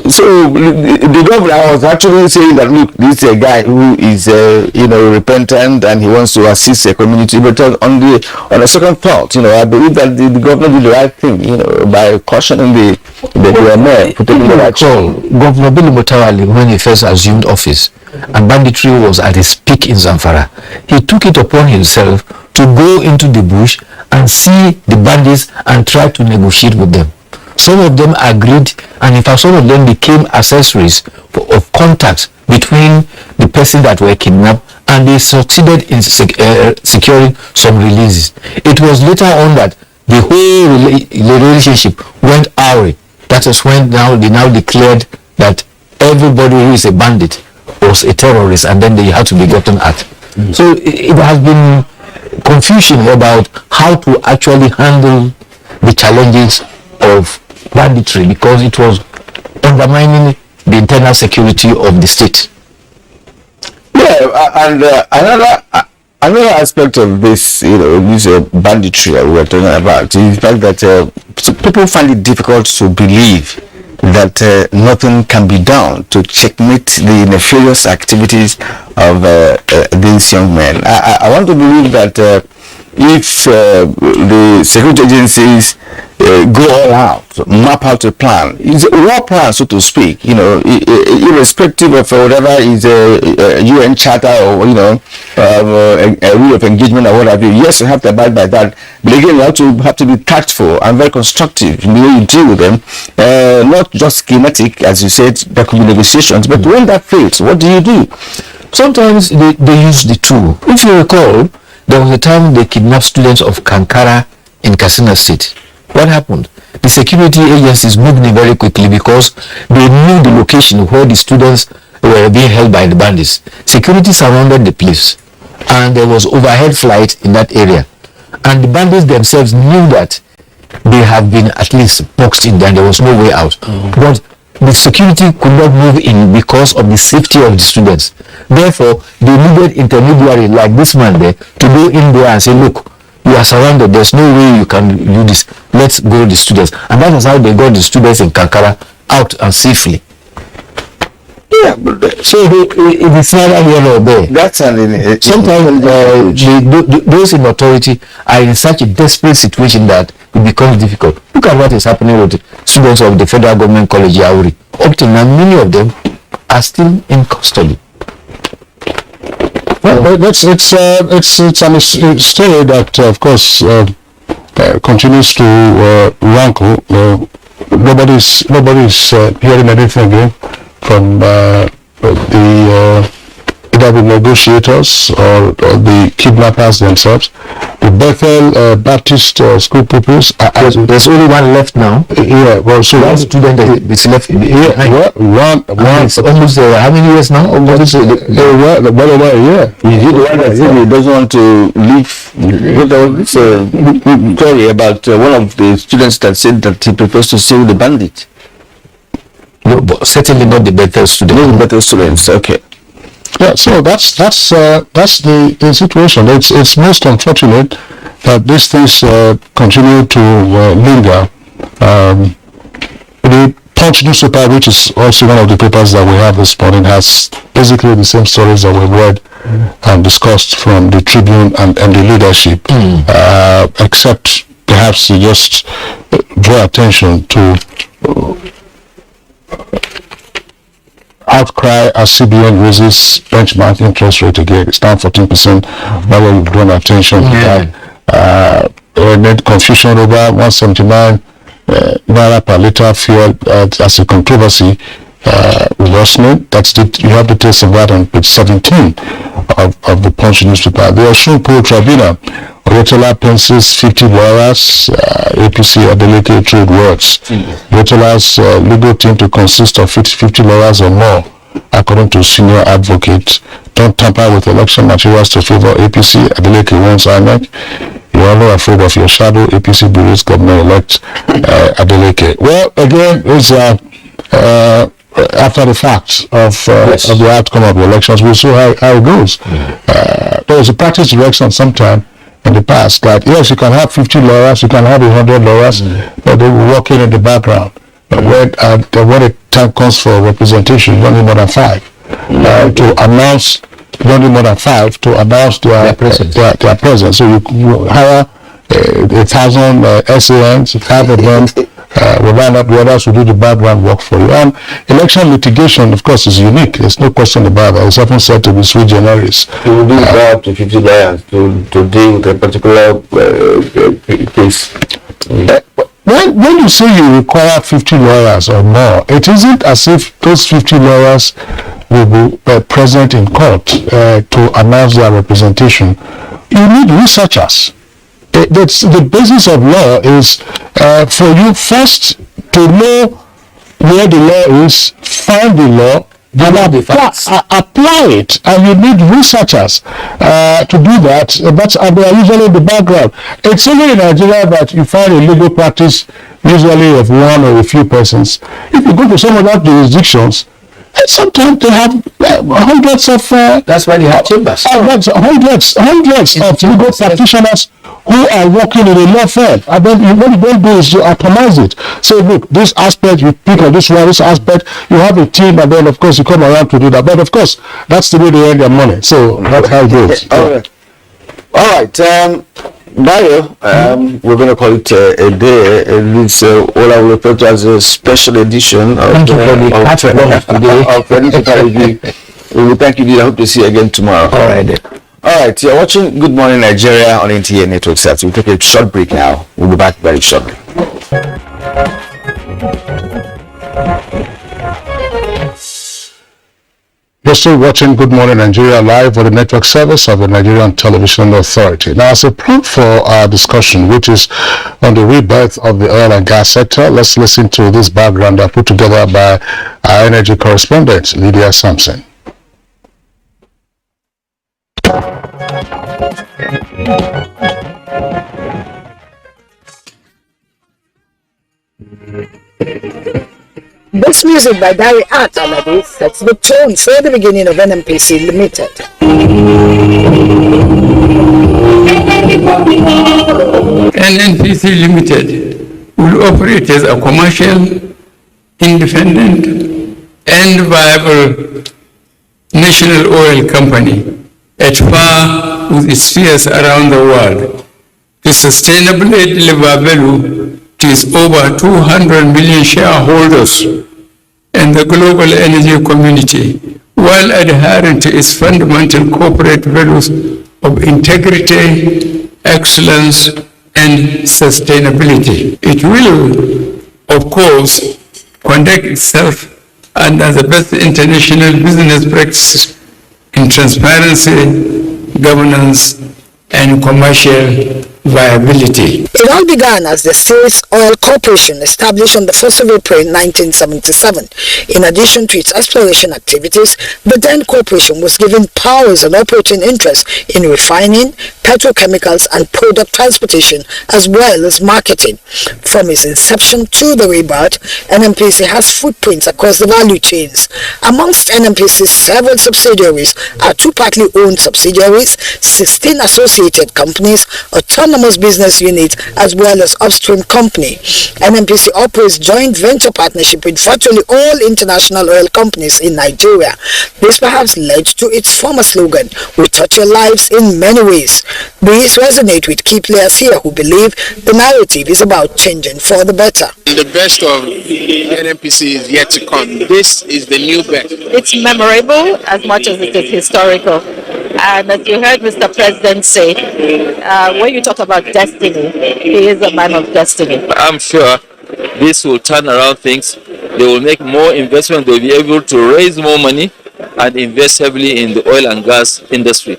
So the governor was actually saying that, look, this is a guy who is repentant and he wants to assist the community. But on a second thought, I believe that the governor did the right thing, by cautioning the mayor for taking the right call. Governor Billy Mutawalli, when he first assumed office and banditry was at its peak in Zamfara, he took it upon himself to go into the bush and see the bandits and try to negotiate with them. Some of them agreed, and in fact some of them became accessories of contact between the person that were kidnapped and they succeeded in securing some releases. It was later on that the whole relationship went awry. That is when they now declared that everybody who is a bandit was a terrorist, and then they had to be gotten at. So it has been confusion about how to actually handle the challenges of banditry, because it was undermining the internal security of the state. Yeah, and another aspect of this, this banditry that we're talking about is the fact that people find it difficult to believe that nothing can be done to checkmate the nefarious activities of these young men. I want to believe that if the security agencies go all out, map out a plan, it's a raw plan, so to speak, irrespective of whatever is a UN charter or, a rule of engagement or what have you. Yes, you have to abide by that, but again, you have to be tactful and very constructive in the way you deal with them, not just schematic, as you said. There could be negotiations, but when that fails, what do you do? Sometimes they use the tool. If you recall, there was a time they kidnapped students of Kankara in Katsina State. What happened? The security agencies moved in very quickly because they knew the location where the students were being held by the bandits. Security surrounded the place, and there was overhead flight in that area. And the bandits themselves knew that they had been at least boxed in, and there was no way out. But the security could not move in because of the safety of the students. Therefore, they needed intermediary like this man there to go in there and say, look, you are surrounded, there's no way you can do this, let's go the students. And that is how they got the students in Kankara out and safely. Yeah, but so it is neither here nor there. That's sometimes those in authority are in such a desperate situation that it becomes difficult. Look at what is happening with students of the Federal Government College Yauri. Up to now, many of them are still in custody. Well, it's a story that, of course, continues to rankle. Nobody's hearing anything again from either the negotiators or the kidnappers themselves. The Bethel Baptist school pupils. There's only one left now. Yeah, well, so one student is left. Yeah, one. It's almost how many years now? Well over a year. Is he the one that said he doesn't want to leave? It's a story about one of the students that said that he prefers to stay with the bandit. No, but certainly not the Bethel students. Not the Bethel students. Okay. Yeah, so that's the situation. It's most unfortunate that these things continue to linger. The Punch newspaper, which is also one of the papers that we have this morning, has basically the same stories that we've read and discussed from the Tribune and the leadership, except perhaps to just draw attention to outcry as CBN raises benchmark interest rate again. It's down 14%. Now we've drawn attention to that. Made confusion over 179 naira per liter fuel as a controversy. Worsening. You have the taste of that on page 17 of the Punch newspaper. The Osun Pro Tribunal, Oyetola pencils 50 lawyers, APC Adeleke trade words. Oyetola's legal team to consist of 50 lawyers or more, according to senior advocate. Don't tamper with election materials to favor APC. Adeleke wants INEC. You are not afraid of your shadow. APC believes governor-elect Adeleke. Well, again, it's after the fact of the outcome of the elections, we'll see how it goes. There was a practice direction sometime in the past that yes, you can have 50 lawyers, you can have 100 lawyers, but they will work in the background. But when the time comes for representation, you don't need more than 5 to announce. You don't need more than 5 to announce their presence. So you hire 1,000 SANs, 5 of them. We'll line up the others who do the background work for you. And election litigation, of course, is unique. There's no question about that. It's often said to be sui generis. You will do up to 50 lawyers to deal with a particular case. when you say you require 50 lawyers or more, it isn't as if those 50 lawyers will be present in court to announce their representation. You need researchers. The basis of law is for you first to know where the law is, find the law, then apply it, and you need researchers to do that. And they are usually in the background. It's only in Nigeria that you find a legal practice usually of one or a few persons. If you go to some other jurisdictions, sometimes they have hundreds of. That's why they have chambers. Hundreds of legal practitioners who are working in a law firm. And then what you don't do is you atomize it. Say, look, this aspect you pick on this one, this aspect you have a team, and then of course you come around to do that. But of course, that's the way they earn their money. So that's how it goes. All right. Mario, we're going to call it a day. It's what I will refer to as a special edition of We thank you. I hope to see you again tomorrow. All right. All right. You're watching Good Morning Nigeria on NTA Network Sets. We'll take a short break now. We'll be back very shortly. You're still watching Good Morning Nigeria live on the network service of the Nigerian Television Authority. Now, as a prompt for our discussion, which is on the rebirth of the oil and gas sector, let's listen to this background put together by our energy correspondent, Lydia Sampson. This music by Barry Art Alade sets the tone for the beginning of Nnpc Limited. Nnpc Limited will operate as a commercial, independent, and viable national oil company at par with its peers around the world to sustainably deliver value to its over 200 million shareholders and the global energy community, while adhering to its fundamental corporate values of integrity, excellence, and sustainability. It will, of course, conduct itself under the best international business practices in transparency, governance, and commercial viability. It all began as the States Oil Corporation, established on the 1st of April 1977. In addition to its exploration activities, the then corporation was given powers and operating interests in refining, petrochemicals, and product transportation, as well as marketing. From its inception to the rebirth, Nnpc has footprints across the value chains. Amongst Nnpc's several subsidiaries are 2 partly owned subsidiaries, 16 associated companies, autonomous business units, as well as upstream company. Nnpc operates joint venture partnership with virtually all international oil companies in Nigeria. This perhaps led to its former slogan, "We touch your lives in many ways." These resonate with key players here who believe the narrative is about changing for the better. The best of Nnpc is yet to come. This is the new best. It's memorable as much as it is historical. And as you heard Mr. President say, when you talk about destiny, he is a man of destiny. I'm sure this will turn around things. They will make more investment. They'll be able to raise more money and invest heavily in the oil and gas industry.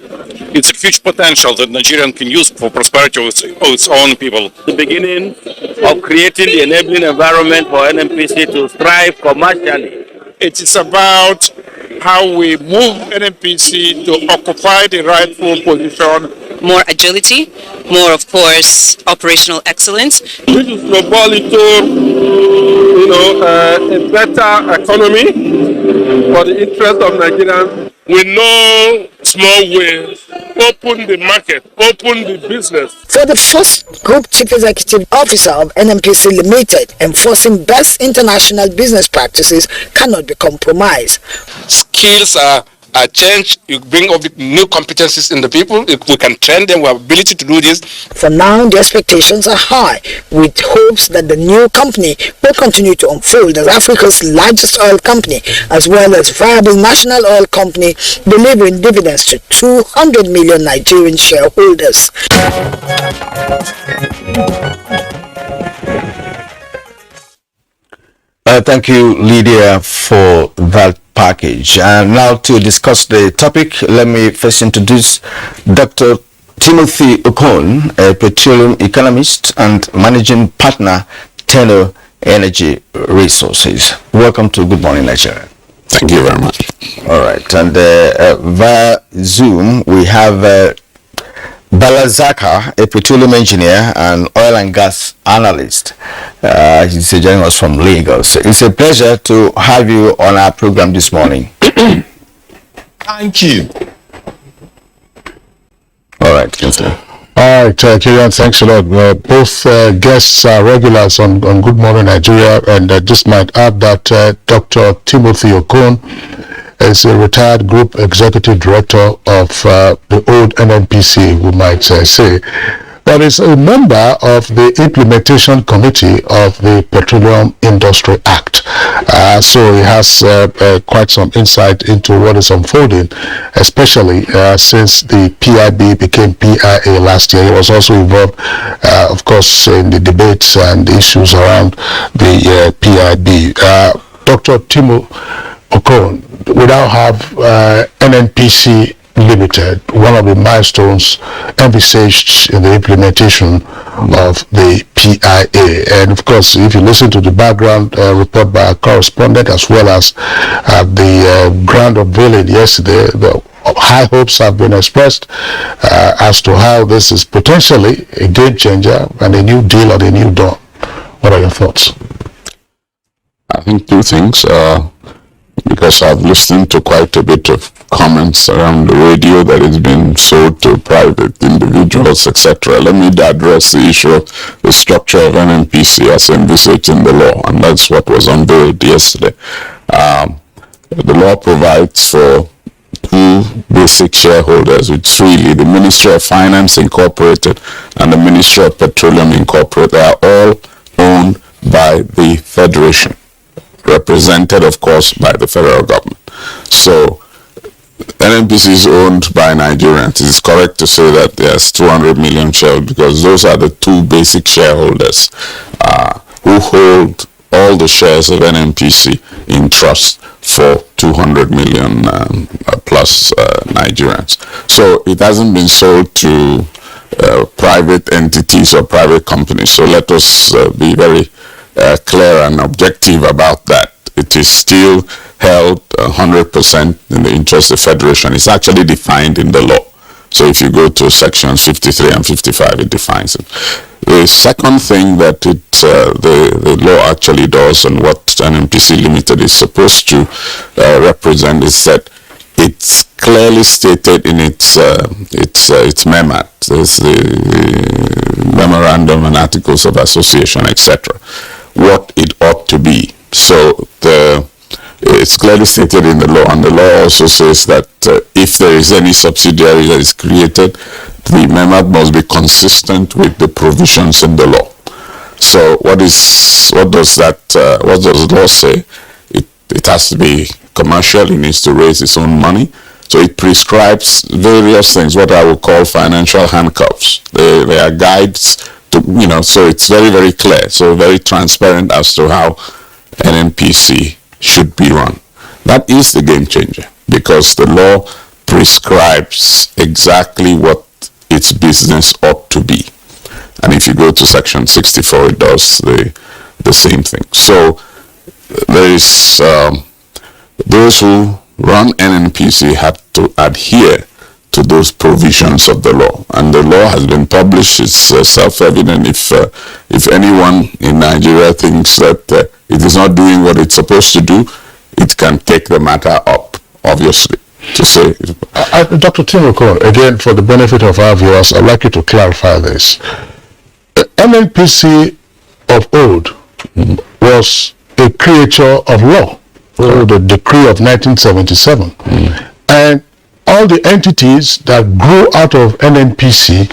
It's a huge potential that Nigerian can use for prosperity of its own people. The beginning of creating the enabling environment for Nnpc to thrive commercially. It is about how we move Nnpc to occupy the rightful position. More agility, more, of course, operational excellence. This is globally a better economy for the interest of Nigerians. We know small ways, open the market, open the business. For the first Group Chief Executive Officer of Nnpc Limited, enforcing best international business practices cannot be compromised. Skills are changed. You bring up new competencies in the people. If we can train them, we have ability to do this. For now, the expectations are high, with hopes that the new company will continue to unfold as Africa's largest oil company, as well as viable national oil company, delivering dividends to 200 million Nigerian shareholders. Thank you, Lydia, for that package. And now to discuss the topic, let me first introduce Dr. Timothy Okon, a petroleum economist and managing partner, Tenor Energy Resources. Welcome to Good Morning Nigeria. Thank you very much. All right, and via Zoom we have Balazaka, a petroleum engineer and oil and gas analyst. He's joining us from Lagos. It's a pleasure to have you on our program this morning. Thank you. All right, Kinsler. All right, Kieran, thanks a lot. Both guests are regulars on Good Morning Nigeria, and just might add that Dr. Timothy Okon is a retired group executive director of the old Nnpc, we might say, but is a member of the implementation committee of the Petroleum Industry Act. So he has quite some insight into what is unfolding, especially since the PIB became PIA last year. He was also involved, of course, in the debates and issues around the PIB. Dr. Timo Okon, we now have Nnpc Limited, one of the milestones envisaged in the implementation of the PIA. And of course, if you listen to the background report by our correspondent, as well as the grand unveiling yesterday, the high hopes have been expressed as to how this is potentially a game changer and a new deal or a new dawn. What are your thoughts? I think two things. Because I've listened to quite a bit of comments around the radio that it's been sold to private individuals, etc. Let me address the issue of the structure of Nnpc as envisaged in the law, and that's what was unveiled yesterday. The law provides for two basic shareholders, which really the Ministry of Finance Incorporated and the Ministry of Petroleum Incorporated. They are all owned by the Federation, represented, of course, by the federal government. So Nnpc is owned by Nigerians. It is correct to say that there's 200 million shares, because those are the two basic shareholders who hold all the shares of Nnpc in trust for 200 million plus Nigerians. So it hasn't been sold to private entities or private companies. So let us be very clear and objective about that. It is still held 100% in the interest of the Federation. It's actually defined in the law. So if you go to sections 53 and 55, it defines it. The second thing that the law actually does, and what Nnpc Limited is supposed to represent, is that it's clearly stated in its MEMAT, there's the Memorandum and Articles of Association, etc., what it ought to be. So it's clearly stated in the law, and the law also says that if there is any subsidiary that is created, the MEMAT must be consistent with the provisions in the law. So what does the law say? It has to be commercial. It needs to raise its own money. So it prescribes various things, what I would call financial handcuffs. They are guides to, so it's very, very clear, so very transparent as to how Nnpc should be run. That is the game changer, because the law prescribes exactly what its business ought to be. And if you go to section 64, it does the same thing. So there is those who run Nnpc have to adhere to those provisions of the law, and the law has been published. It's self-evident. If anyone in Nigeria thinks that it is not doing what it's supposed to do, it can take the matter up, obviously. To say, Dr. Timoko, again, for the benefit of our viewers, I'd like you to clarify this. Nnpc of old was a creature of law, the decree of 1977, and all the entities that grew out of Nnpc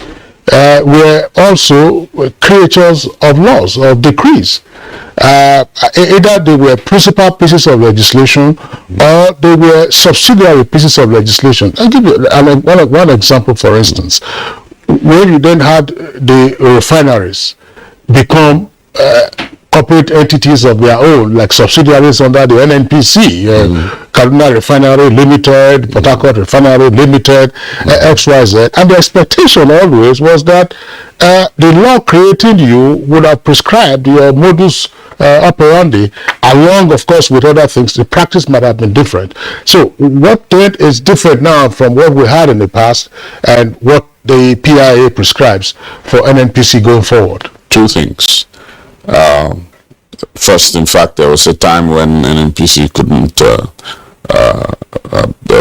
were also creatures of laws, of decrees. Either they were principal pieces of legislation or they were subsidiary pieces of legislation. I'll give you one example, for instance. When you then had the refineries become corporate entities of their own, like subsidiaries under the Nnpc, Kaduna Refinery Limited, Port Harcourt Refinery Limited, XYZ. And the expectation always was that the law creating you would have prescribed your modus operandi, along, of course, with other things. The practice might have been different. So what then is different now from what we had in the past and what the PIA prescribes for Nnpc going forward? Two things. First, in fact, there was a time when Nnpc couldn't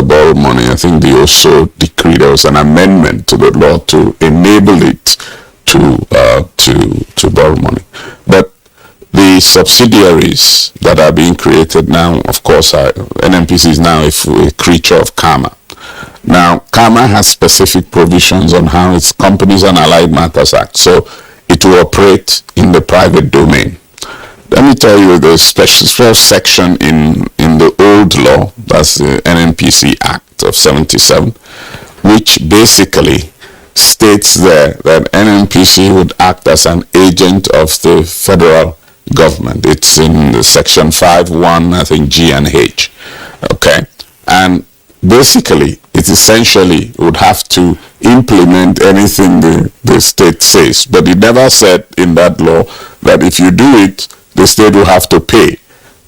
borrow money. I think the also decree, there was an amendment to the law to enable it to borrow money. But the subsidiaries that are being created now, of course, Nnpc is now a creature of karma. Now, karma has specific provisions on how its Companies and Allied Matters Act, so it will operate in the private domain. Let me tell you the special section in the old law, that's the Nnpc Act of 77, which basically states there that Nnpc would act as an agent of the federal government. It's in the section 5.1, I think G and H. Okay, and basically it essentially would have to implement anything the state says, but it never said in that law that if you do it, the state will have to pay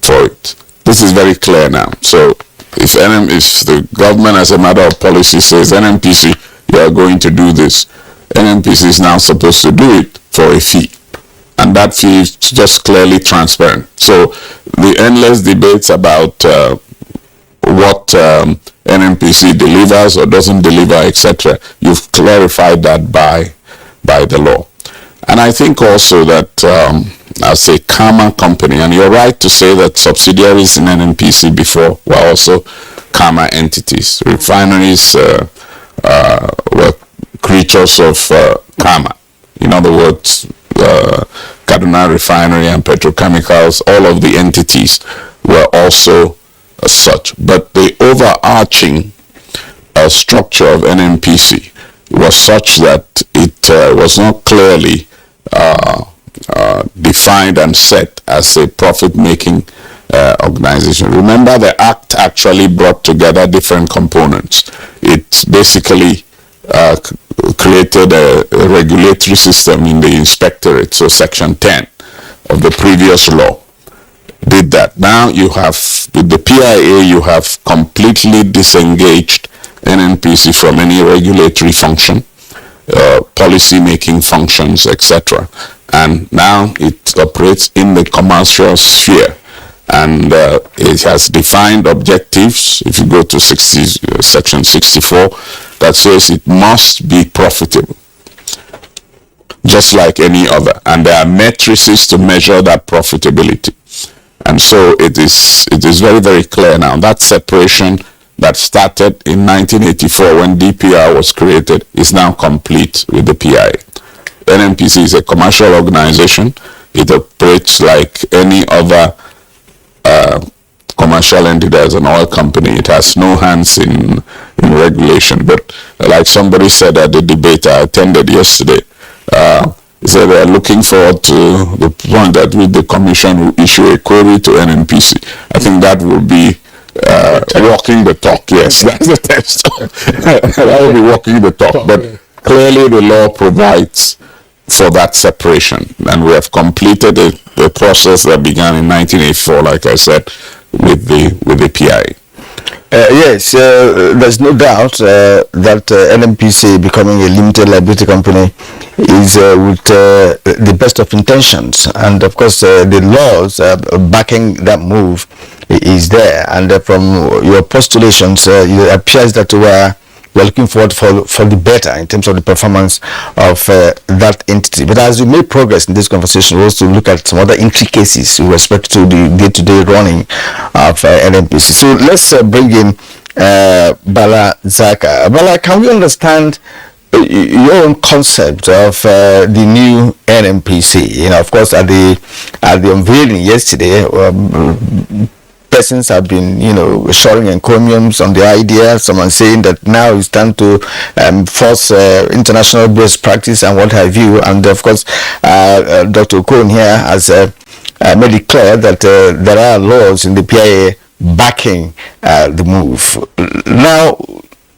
for it. This is very clear now. So if the government, as a matter of policy, says Nnpc, you are going to do this, Nnpc is now supposed to do it for a fee, and that fee is just clearly transparent. So the endless debates about what Nnpc delivers or doesn't deliver, etc., you've clarified that by the law. And I think also that as a karma company, and you're right to say that subsidiaries in Nnpc before were also karma entities. Refineries were creatures of karma. In other words, Kaduna Refinery and petrochemicals, all of the entities were also such. But the overarching structure of Nnpc was such that it was not clearly defined and set as a profit-making organization. Remember, the Act actually brought together different components. It basically created a regulatory system in the inspectorate, so section 10 of the previous law did that. Now you have, with the PIA, you have completely disengaged Nnpc from any regulatory function, policy making functions, etc. And now it operates in the commercial sphere, and it has defined objectives. If you go to section 64, that says it must be profitable, just like any other, and there are matrices to measure that profitability. And so it is very, very clear now. That separation that started in 1984 when DPR was created is now complete with the PIA. Nnpc is a commercial organization. It operates like any other commercial entity. As an oil company, it has no hands in regulation. But like somebody said at the debate I attended yesterday, he said they are looking forward to the point that with the commission will issue a query to Nnpc. I think that will be walking the talk. Yes, that's the test. That will be walking the talk. But clearly the law provides for that separation, and we have completed the process that began in 1984, like I said, with the PIA. Yes, there's no doubt that Nnpc becoming a limited liability company is with the best of intentions, and of course the laws backing that move is there, and from your postulations it appears that we're looking forward for the better in terms of the performance of that entity. But as we make progress in this conversation, we also look at some other intricacies with respect to the day-to-day running of Nnpc. So let's bring in Bala Zaka. Bala, can we understand your own concept of the new Nnpc? You know, of course, at the unveiling yesterday, persons have been, showering encomiums on the idea. Someone saying that now it's time to force international best practice and what have you. And of course, Dr. Okon here has made it clear that there are laws in the PIA backing the move. Now,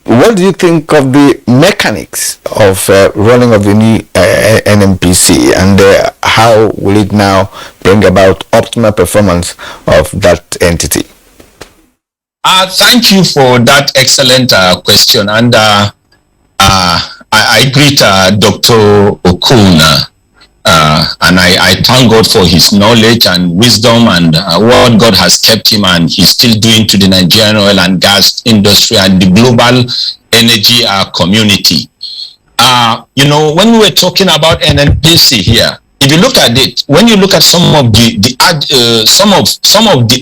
what do you think of the mechanics of running of the new NMPC, and how will it now bring about optimal performance of that entity? Thank you for that excellent question, and I greet Dr. Okuna, and I thank God for his knowledge and wisdom and what God has kept him and he's still doing to the Nigerian oil and gas industry and the global energy community. You know, when we were talking about NNPC here, if you look at it, when you look at some of the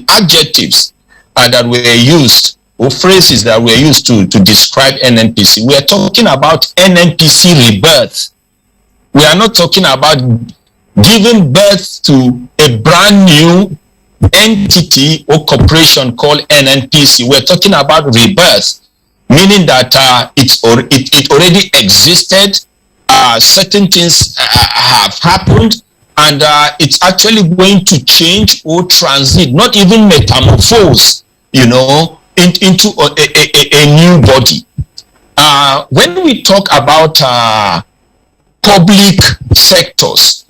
adjectives that were used or phrases that were used to describe NNPC, we are talking about NNPC rebirth. We are not talking about giving birth to a brand new entity or corporation called NNPC. We're talking about rebirth, meaning that it already existed. Certain things have happened, and it's actually going to change or transit, not even metamorphose, you know, into a new body. When we talk about public sectors,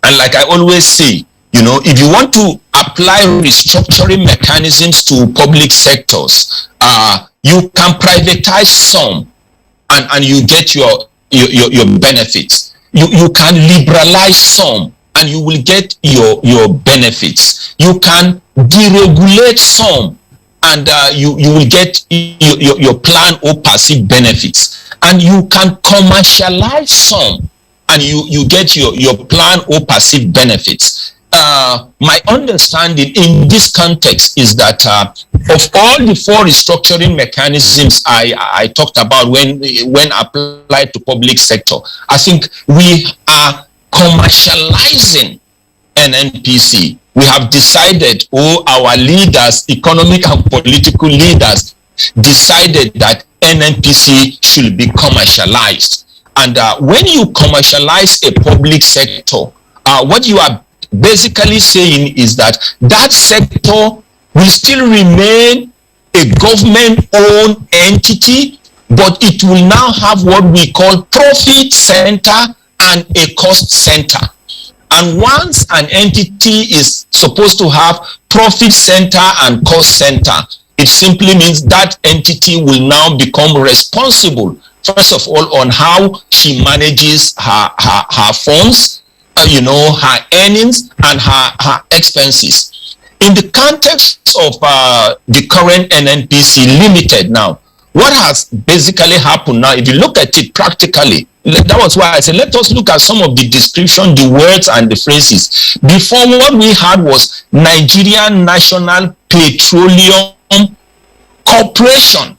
and like I always say, you know, if you want to apply restructuring mechanisms to public sectors, you can privatize some and you get your benefits. You can liberalize some and you will get your benefits. You can deregulate some and you will get your plan or passive benefits. And you can commercialize some and you get your plan or passive benefits. My understanding in this context is that of all the four restructuring mechanisms I talked about when applied to public sector, I think we are commercializing NNPC. We have decided, or our leaders, economic and political leaders, decided that NNPC should be commercialized. And when you commercialize a public sector, what you are basically saying is that that sector will still remain a government-owned entity, but it will now have what we call profit center and a cost center. And once an entity is supposed to have profit center and cost center, it simply means that entity will now become responsible, first of all, on how she manages her funds, you know, her earnings and her expenses. In the context of the current NNPC Limited now, what has basically happened now, if you look at it practically, that was why I said, let us look at some of the description, the words and the phrases. Before, what we had was Nigerian National Petroleum Corporation.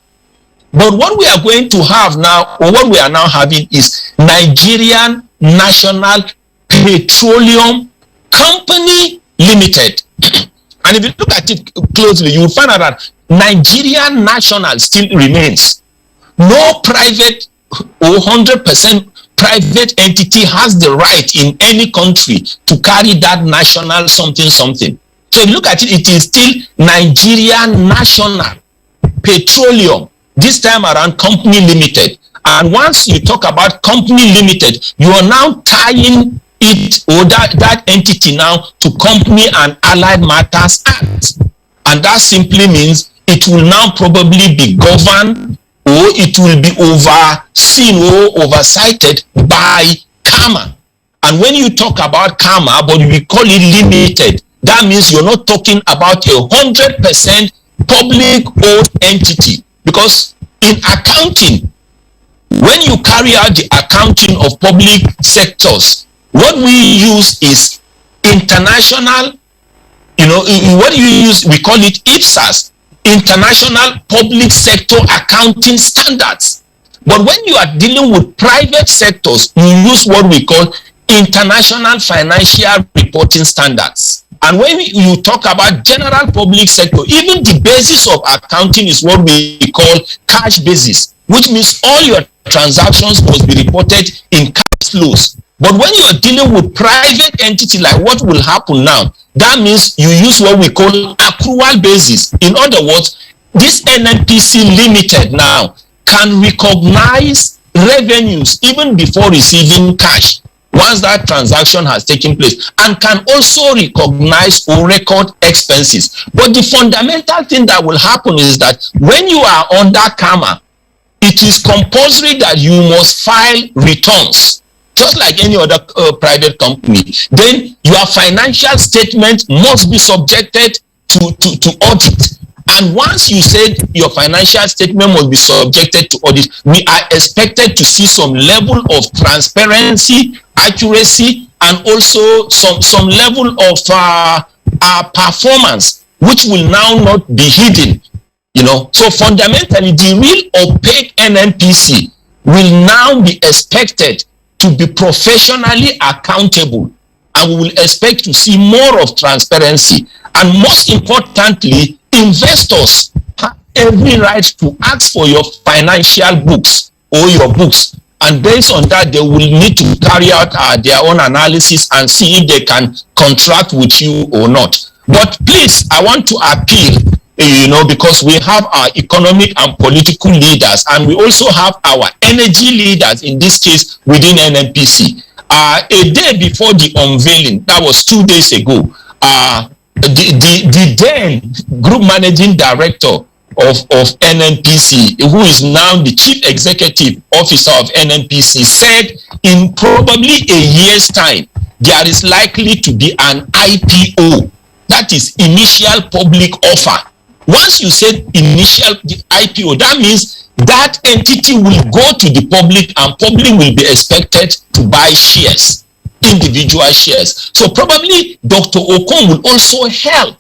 But what we are going to have now, or what we are now having, is Nigerian National Petroleum Company Limited. And if you look at it closely, you will find out that Nigerian National still remains. No private or 100% private entity has the right in any country to carry that national something. So if you look at it, it is still Nigerian National Petroleum, this time around Company Limited. And once you talk about Company Limited, you are now tying it or that entity now to Company and Allied Matters Act. And that simply means it will now probably be governed, or it will be overseen or oversighted by Karma. And when you talk about Karma, but we call it limited, that means you're not talking about a 100% public-owned entity. Because in accounting, when you carry out the accounting of public sectors, what we use is international, you know, what you use, we call it IPSAS, International Public Sector Accounting Standards. But when you are dealing with private sectors, you use what we call International Financial Reporting Standards. And when you talk about general public sector, even the basis of accounting is what we call cash basis, which means all your transactions must be reported in cash flows. But when you're dealing with private entity, like what will happen now, that means you use what we call accrual basis. In other words, this Nnpc Limited now can recognize revenues even before receiving cash once that transaction has taken place, and can also recognize or record expenses. But the fundamental thing that will happen is that when you are under CAMA, it is compulsory that you must file returns, just like any other private company. Then your financial statement must be subjected to audit. And once you said your financial statement must be subjected to audit, we are expected to see some level of transparency, accuracy, and also some level of performance, which will now not be hidden. You know, so fundamentally, the real opaque Nnpc will now be expected to be professionally accountable, and we will expect to see more of transparency. And most importantly, investors have every right to ask for your financial books or your books, and based on that, they will need to carry out their own analysis and see if they can contract with you or not. But please, I want to appeal, you know, because we have our economic and political leaders, and we also have our energy leaders, in this case within Nnpc. A day before the unveiling, that was 2 days ago, the then group managing director of Nnpc, who is now the chief executive officer of Nnpc, said in probably a year's time, there is likely to be an IPO, that is initial public offer. Once you said initial IPO, that means that entity will go to the public, and public will be expected to buy shares, individual shares. So probably Dr. Okon will also help,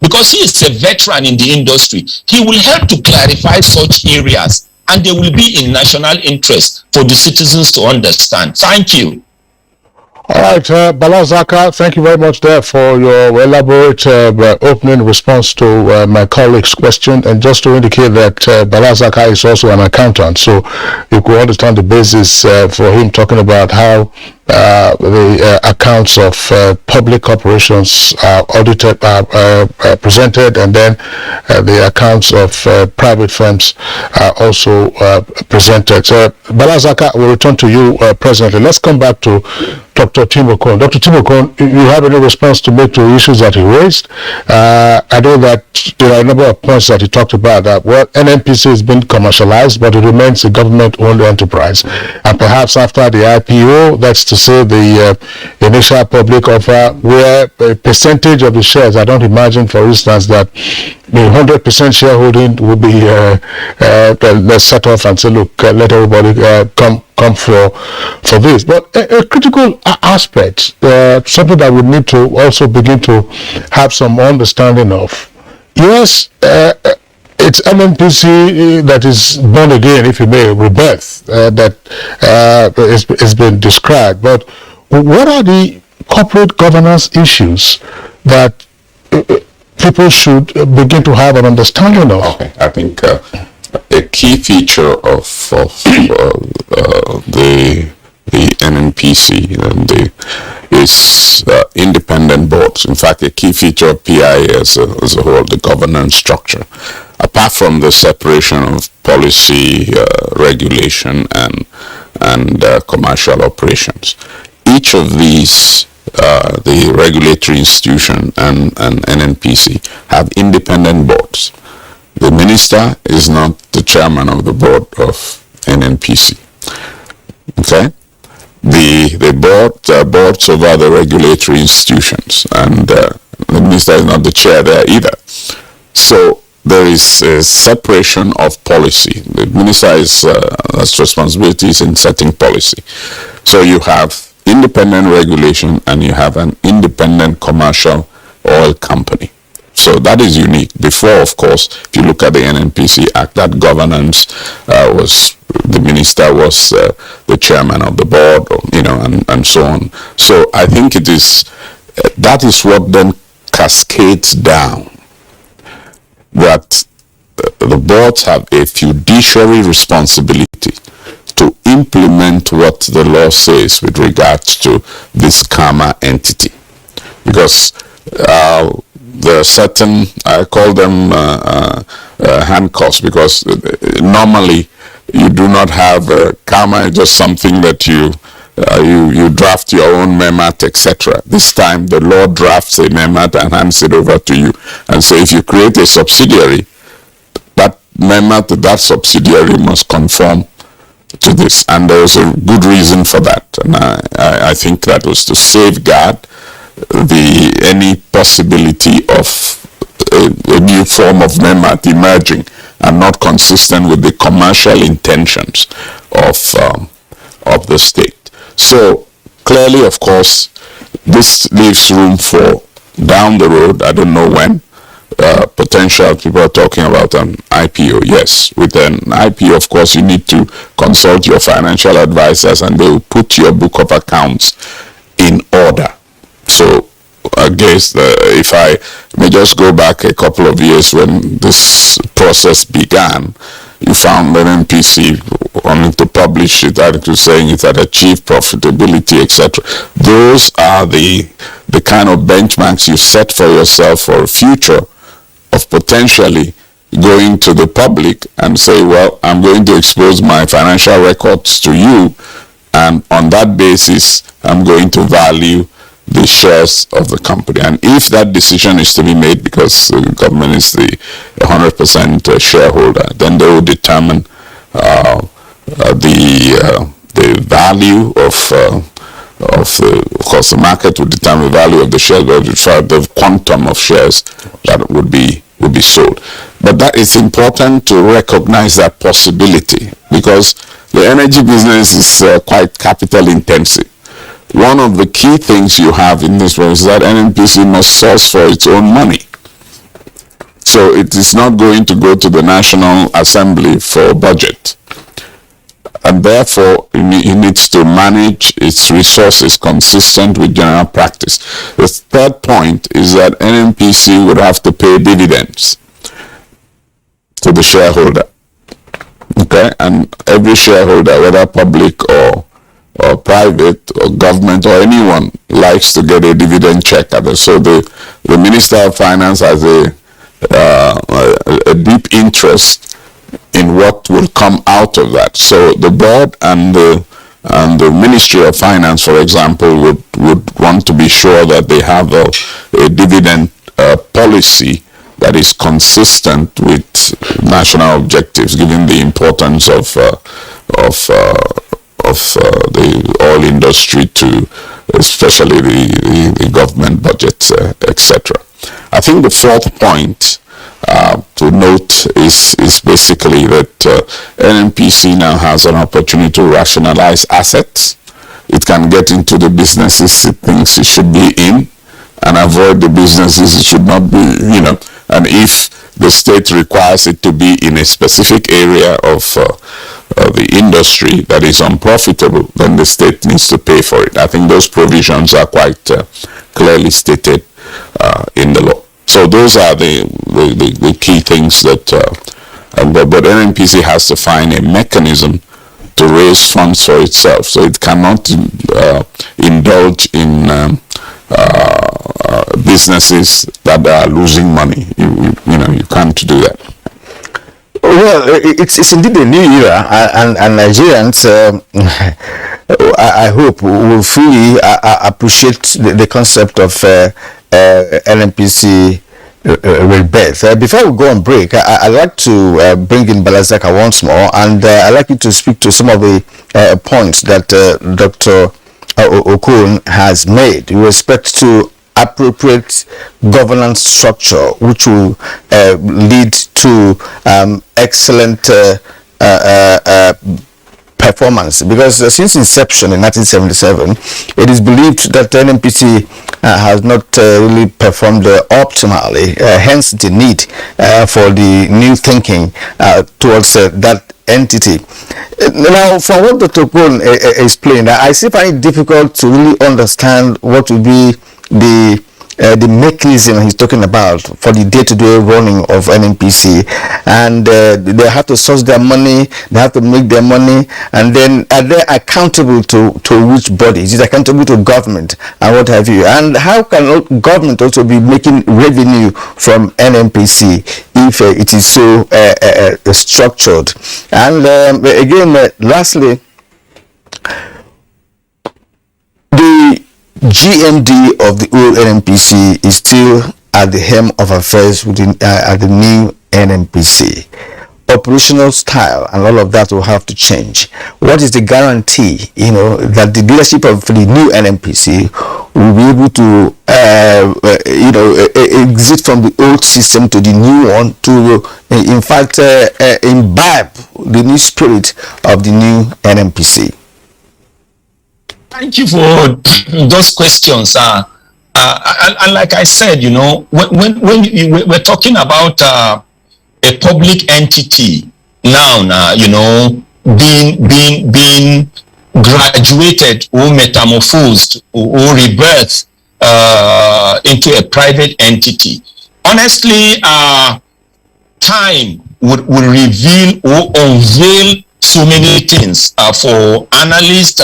because he is a veteran in the industry. He will help to clarify such areas, and they will be in national interest for the citizens to understand. Thank you. All right, Bala Zaka, thank you very much there for your elaborate opening response to my colleague's question. And just to indicate that Bala Zaka is also an accountant, so you could understand the basis for him talking about how the accounts of public corporations are audited, presented, and then the accounts of private firms are also presented. So, Bala Zaka, we'll return to you presently. Let's come back to Dr. Tim Okon. Dr. Tim Okon, you have any response to make to issues that he raised? I know that there are a number of points that he talked about. That Nnpc has been commercialized, but it remains a government-owned enterprise. And perhaps after the IPO, that's to say the initial public offer, where a percentage of the shares, I don't imagine, for instance, that the 100% shareholding will be let's set off and say, look, let everybody come for this. But a critical aspect, something that we need to also begin to have some understanding of. Yes, it's Nnpc that is born again, if you may, rebirth, that has been described. But what are the corporate governance issues that people should begin to have an understanding of? Okay, I think a key feature of the Nnpc is independent boards. In fact, a key feature of PIA as a whole, the governance structure. Apart from the separation of policy, regulation, and commercial operations, each of these, the regulatory institution and Nnpc, have independent boards. The minister is not the chairman of the board of Nnpc. Okay? The boards over the regulatory institutions, and the minister is not the chair there either. So there is a separation of policy. The minister has responsibilities in setting policy. So you have independent regulation and you have an independent commercial oil company. So that is unique. Before, of course, if you look at the Nnpc Act, that governance was, the minister was the chairman of the board, and so on. So I think it is, that is what then cascades down, that the boards have a fiduciary responsibility to implement what the law says with regards to this karma entity. Because there are certain, I call them handcuffs, because normally you do not have karma is just something that you draft your own memat, etc. This time the law drafts a memat and hands it over to you. And so if you create a subsidiary, that memat, that subsidiary must conform to this. And there was a good reason for that. And I think that was to safeguard any possibility of a new form of memat emerging and not consistent with the commercial intentions of the state. So clearly, of course, this leaves room for down the road, I don't know when, potential people are talking about an IPO. Yes, with an IPO, of course, you need to consult your financial advisors and they will put your book of accounts in order. So I guess if I may just go back a couple of years when this process began, you found that Nnpc wanting to publish it, article saying it had achieved profitability, etc. Those are the kind of benchmarks you set for yourself for a future of potentially going to the public and say, well, I'm going to expose my financial records to you, and on that basis, I'm going to value the shares of the company. And if that decision is to be made, because the government is the 100% shareholder, then they will determine the value of course, the market will determine the value of the shares, but the quantum of shares that would be sold. But that it's important to recognize that possibility, because the energy business is quite capital intensive. One of the key things you have in this one is that Nnpc must source for its own money. So it is not going to go to the National Assembly for budget. And therefore, it needs to manage its resources consistent with general practice. The third point is that Nnpc would have to pay dividends to the shareholder. Okay? And every shareholder, whether public or private or government or anyone, likes to get a dividend check. So the Minister of Finance has a deep interest in what will come out of that. So the board and the Ministry of Finance, for example, would want to be sure that they have a dividend policy that is consistent with national objectives, given the importance of the oil industry to especially the government budgets, etc. I think the fourth point to note is basically that Nnpc now has an opportunity to rationalize assets. It can get into the businesses it thinks it should be in and avoid the businesses it should not be, and if the state requires it to be in a specific area of the industry that is unprofitable, then the state needs to pay for it. I think those provisions are quite clearly stated in the law. So those are the key things that, but Nnpc has to find a mechanism to raise funds for itself. So it cannot indulge in businesses that are losing money. You can't do that. Well, it's indeed a new era, and Nigerians, I hope, will fully appreciate the concept of Nnpc rebirth. Before we go on break, I'd like to bring in Balazaka once more, and I'd like you to speak to some of the points that Dr. Okun has made with respect to appropriate governance structure, which will lead to excellent performance. Because since inception in 1977, it is believed that Nnpc has not really performed optimally, hence the need for the new thinking towards that entity. Now, from what Dr. Okun explained, I still find it difficult to really understand what will be the the mechanism he's talking about for the day-to-day running of NNPC, and they have to source their money, they have to make their money, and then are they accountable to which body? Is it accountable to government and what have you? And how can government also be making revenue from NNPC if it is so structured? And again, lastly, the GMD of the old NNPC is still at the helm of affairs within at the new NNPC. Operational style and all of that will have to change. What is the guarantee, that the leadership of the new NNPC will be able to, exit from the old system to the new one, to, in fact, imbibe the new spirit of the new NNPC? Thank you for those questions. And like I said, when we're talking about a public entity now, being graduated or metamorphosed or rebirthed into a private entity, honestly, time would reveal or unveil so many things for analysts,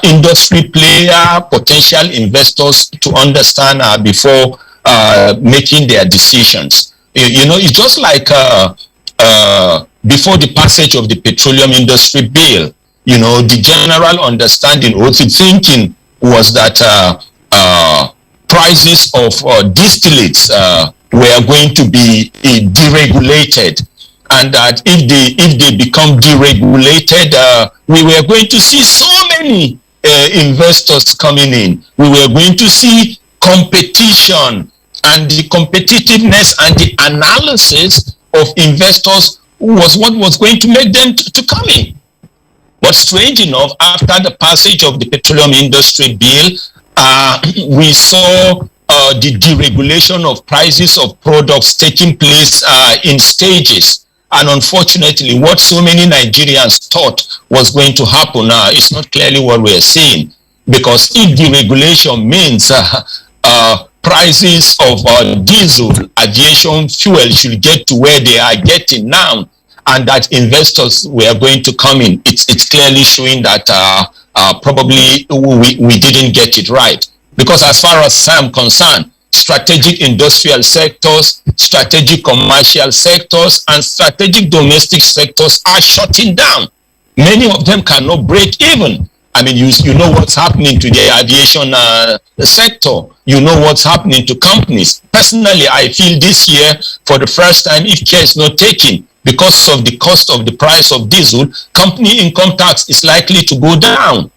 industry player, potential investors to understand before making their decisions. It's just like before the passage of the petroleum industry bill, the general understanding or the thinking was that prices of distillates were going to be deregulated, and that if they become deregulated, we were going to see so many investors coming in. We were going to see competition, and the competitiveness and the analysis of investors was what was going to make them to come in. But strange enough, after the passage of the petroleum industry bill, we saw the deregulation of prices of products taking place in stages. And unfortunately, what so many Nigerians thought was going to happen is not clearly what we're seeing. Because if deregulation means prices of diesel, aviation fuel should get to where they are getting now, and that investors were going to come in, it's clearly showing that probably we didn't get it right. Because as far as I'm concerned, strategic industrial sectors, strategic commercial sectors, and strategic domestic sectors are shutting down. Many of them cannot break even. I mean, you know what's happening to the aviation sector. You know what's happening to companies. Personally, I feel this year, for the first time, if care is not taken, because of the cost of the price of diesel, company income tax is likely to go down.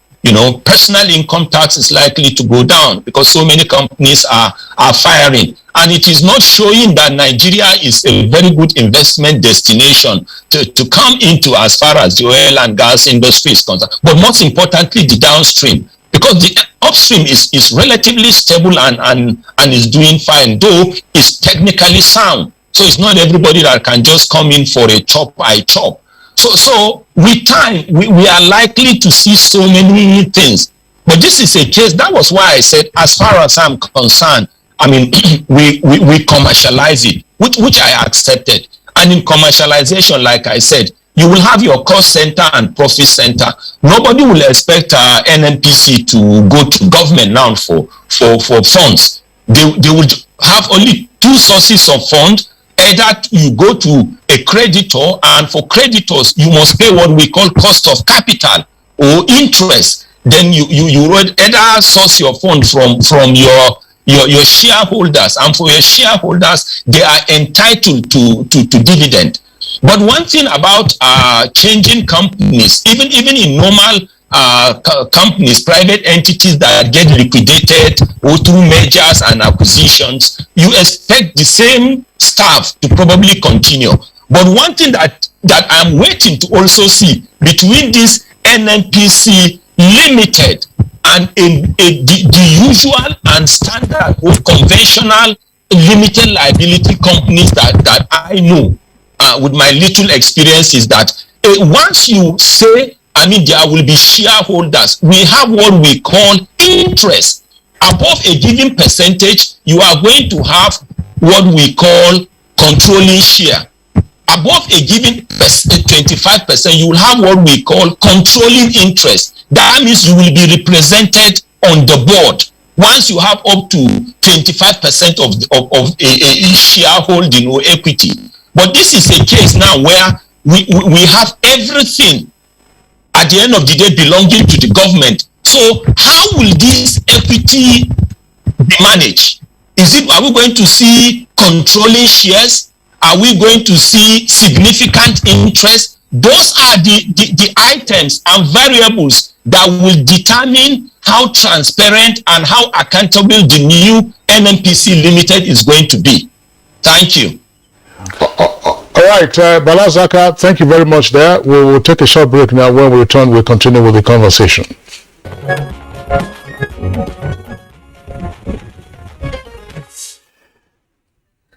Personal income tax is likely to go down because so many companies are firing. And it is not showing that Nigeria is a very good investment destination to come into as far as the oil and gas industry is concerned. But most importantly, the downstream. Because the upstream is relatively stable and is doing fine, though it's technically sound. So it's not everybody that can just come in for a chop, I chop. So with time, we are likely to see so many things. But this is a case, that was why I said, as far as I'm concerned, I mean, we commercialize it, which I accepted. And in commercialization, like I said, you will have your cost center and profit center. Nobody will expect NNPC to go to government now for funds. They would have only two sources of funds. Either you go to a creditor, and for creditors, you must pay what we call cost of capital or interest. Then you would either source your fund from your shareholders, and for your shareholders, they are entitled to dividend. But one thing about changing companies, even in normal companies, private entities that get liquidated or through mergers and acquisitions, you expect the same staff to probably continue. But one thing that I'm waiting to also see between this NNPC Limited and the usual and standard or conventional limited liability companies that I know with my little experience is that once you say, I mean, there will be shareholders, we have what we call interest. Above a given percentage, you are going to have what we call controlling share. Above a given 25%, you will have what we call controlling interest. That means you will be represented on the board. Once you have up to 25% of a shareholding or equity. But this is a case now where we have everything at the end of the day belonging to the government. So how will this equity be managed? Are we going to see controlling shares? Are we going to see significant interest? Those are the items and variables that will determine how transparent and how accountable the new Nnpc Limited is going to be. Thank you. All right, Balazaka, thank you very much there. We will take a short break now. When we return, we'll continue with the conversation.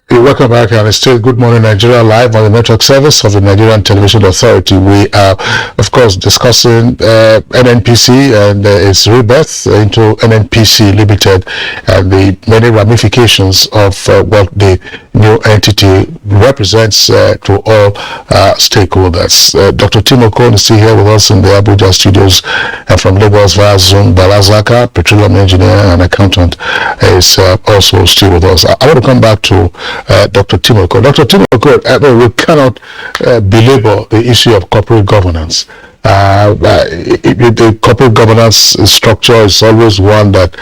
Welcome back, and it's still Good Morning Nigeria live on the network service of the Nigerian Television Authority. We are, of course, discussing Nnpc and its rebirth into Nnpc Limited and the many ramifications of what the new entity represents to all stakeholders. Dr. Timo Kohn is still here with us in the Abuja studios, and from Lagos via Zoom, Balazaka, petroleum engineer and accountant, is also still with us. I want to come back to Dr. Timo Kohn. Dr. Timo Kohn, we cannot belabor the issue of corporate governance. The corporate governance structure is always one that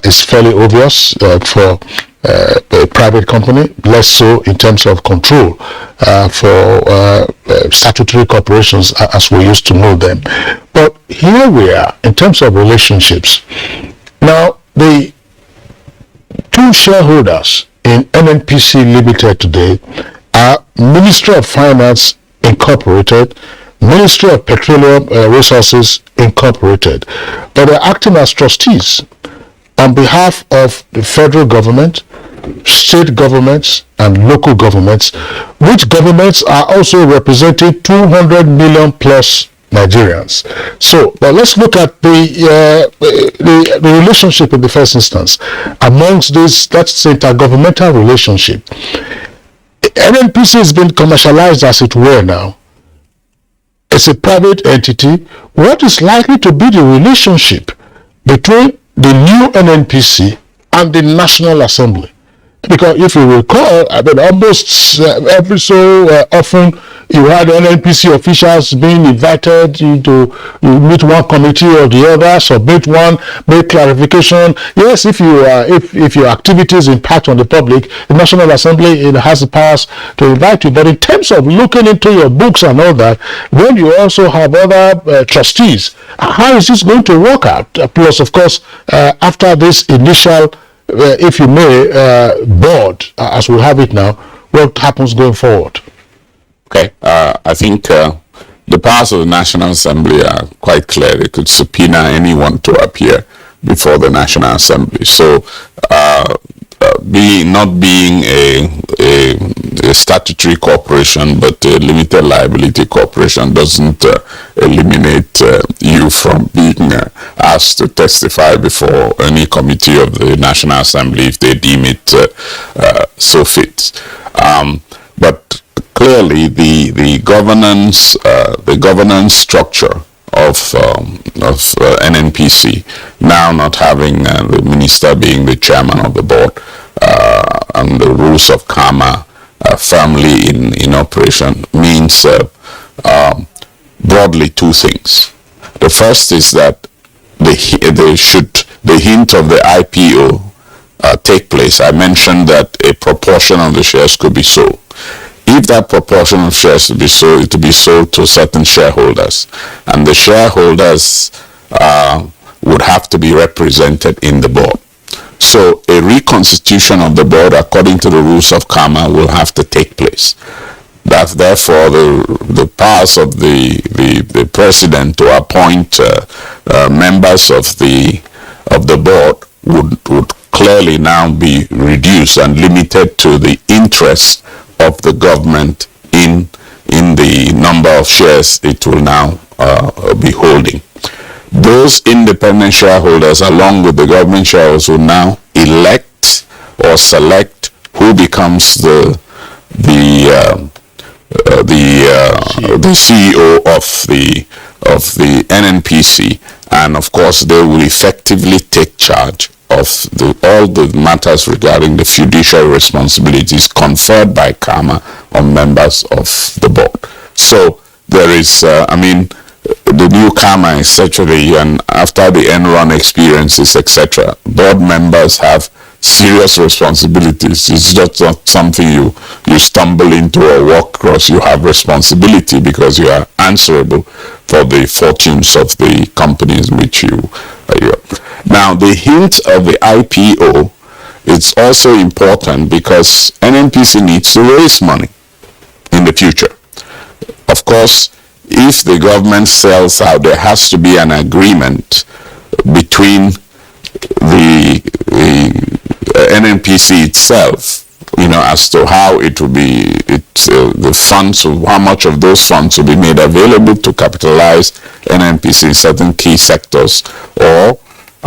is fairly obvious for a private company, less so in terms of control for statutory corporations as we used to know them. But here we are in terms of relationships. Now, the two shareholders in Nnpc Limited today are Ministry of Finance Incorporated, Ministry of Petroleum Resources Incorporated, but they're acting as trustees on behalf of the federal government, state governments, and local governments, which governments are also representing 200 million plus Nigerians. So, but let's look at the relationship in the first instance amongst this, that's intergovernmental relationship. Nnpc has been commercialized, as it were now. It's a private entity. What is likely to be the relationship between the new Nnpc and the National Assembly? Because if you recall, I mean, almost every so often you had Nnpc officials being invited to meet one committee or the other, submit one, make clarification. Yes, if your activities impact on the public, the National Assembly, it has the powers to invite you. But in terms of looking into your books and all that, when you also have other trustees, how is this going to work out? Plus, of course, after this initial if you may, board, as we have it now, what happens going forward? Okay, I think the powers of the National Assembly are quite clear. They could subpoena anyone to appear before the National Assembly. So, not being a statutory corporation, but a limited liability corporation doesn't eliminate you from being asked to testify before any committee of the National Assembly if they deem it so fit. But clearly, the governance structure of Nnpc, now not having the minister being the chairman of the board, and the rules of karma firmly in operation, means broadly two things. The first is that the hint of the IPO take place. I mentioned that a proportion of the shares could be sold. If that proportion of shares to be sold, it to be sold to certain shareholders, and the shareholders would have to be represented in the board. So a reconstitution of the board according to the rules of karma will have to take place. That therefore the powers of the president to appoint members of the board would clearly now be reduced and limited to the interest of the government in the number of shares it will now be holding. those independent shareholders, along with the government shareholders, will now elect or select who becomes the CEO of the NNPC, and of course they will effectively take charge of all the matters regarding the fiduciary responsibilities conferred by KAMA on members of the board. So there is, the new KAMA is essentially, and after the Enron experiences, etc., board members have serious responsibilities. It's just not something you stumble into or walk across. You have responsibility because you are answerable for the fortunes of the companies which you are. Now, the hint of the IPO, it's also important because NNPC needs to raise money in the future. Of course, if the government sells out, there has to be an agreement between the NNPC itself, as to how it will be, the funds, how much of those funds will be made available to capitalize NNPC in certain key sectors,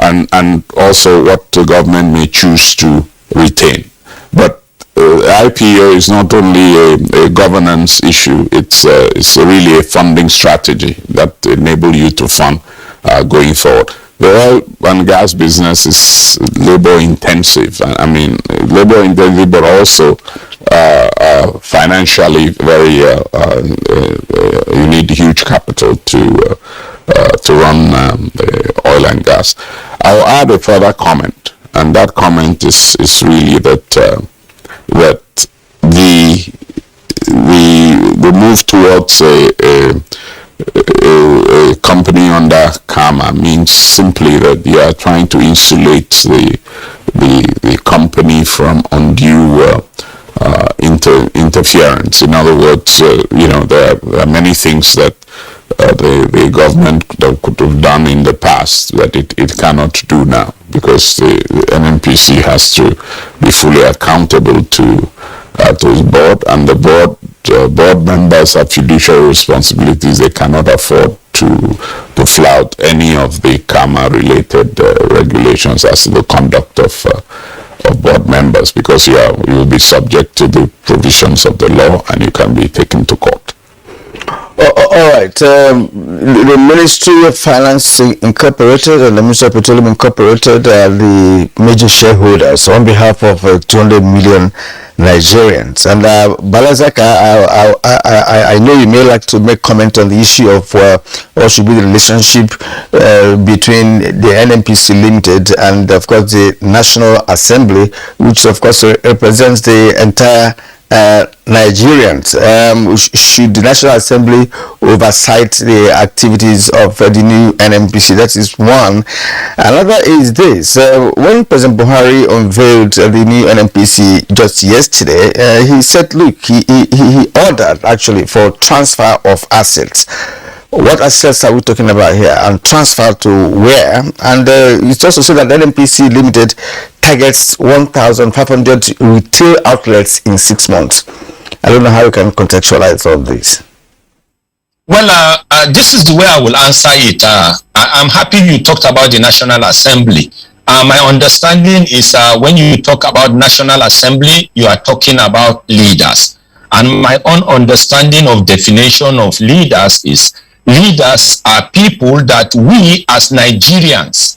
and also what the government may choose to retain. But IPO is not only a governance issue, it's really a funding strategy that enable you to fund going forward. The oil and gas business is labor intensive. Labor intensive, but also financially very. You need huge capital to run oil and gas. I'll add a further comment, and that comment is really that the move towards a company under KAMA means simply that you are trying to insulate the company from undue interference. In other words, there are many things that the government could have done in the past that it cannot do now, because the NNPC has to be fully accountable to the board, and the board members have fiduciary responsibilities. They cannot afford to flout any of the KAMA related regulations as to the conduct of board members, because you will be subject to the provisions of the law and you can be taken to court. All right. The Ministry of Finance Incorporated and the Ministry of Petroleum Incorporated are the major shareholders on behalf of 200 million Nigerians. And Balazak, I know you may like to make comment on the issue of what should be the relationship between the NNPC Limited and, of course, the National Assembly, which, of course, represents the entire Nigerians. Should the National Assembly oversight the activities of the new NNPC? That is one. Another is this: when President Buhari unveiled the new NNPC just yesterday, he said, look, he ordered actually for transfer of assets. What assets are we talking about here, and transfer to where? And it's also said that NNPC Limited targets 1,500 retail outlets in 6 months. I don't know how you can contextualize all this. Well, this is the way I will answer it. I'm happy you talked about the National Assembly. My understanding is when you talk about National Assembly, you are talking about leaders. And my own understanding of definition of leaders is leaders are people that we as Nigerians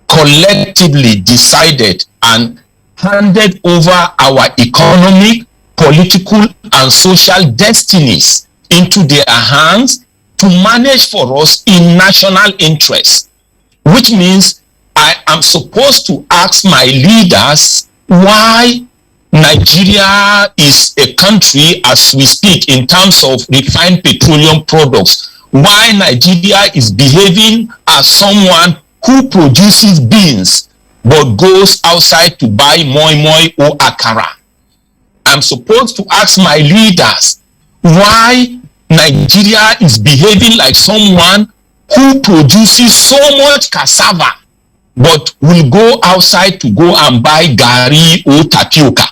collectively decided and handed over our economic, political, and social destinies into their hands to manage for us in national interest, which means I am supposed to ask my leaders why Nigeria is a country as we speak in terms of refined petroleum products, why Nigeria is behaving as someone who produces beans but goes outside to buy moi moi or akara. I'm supposed to ask my leaders why Nigeria is behaving like someone who produces so much cassava but will go outside to go and buy gari or tapioca.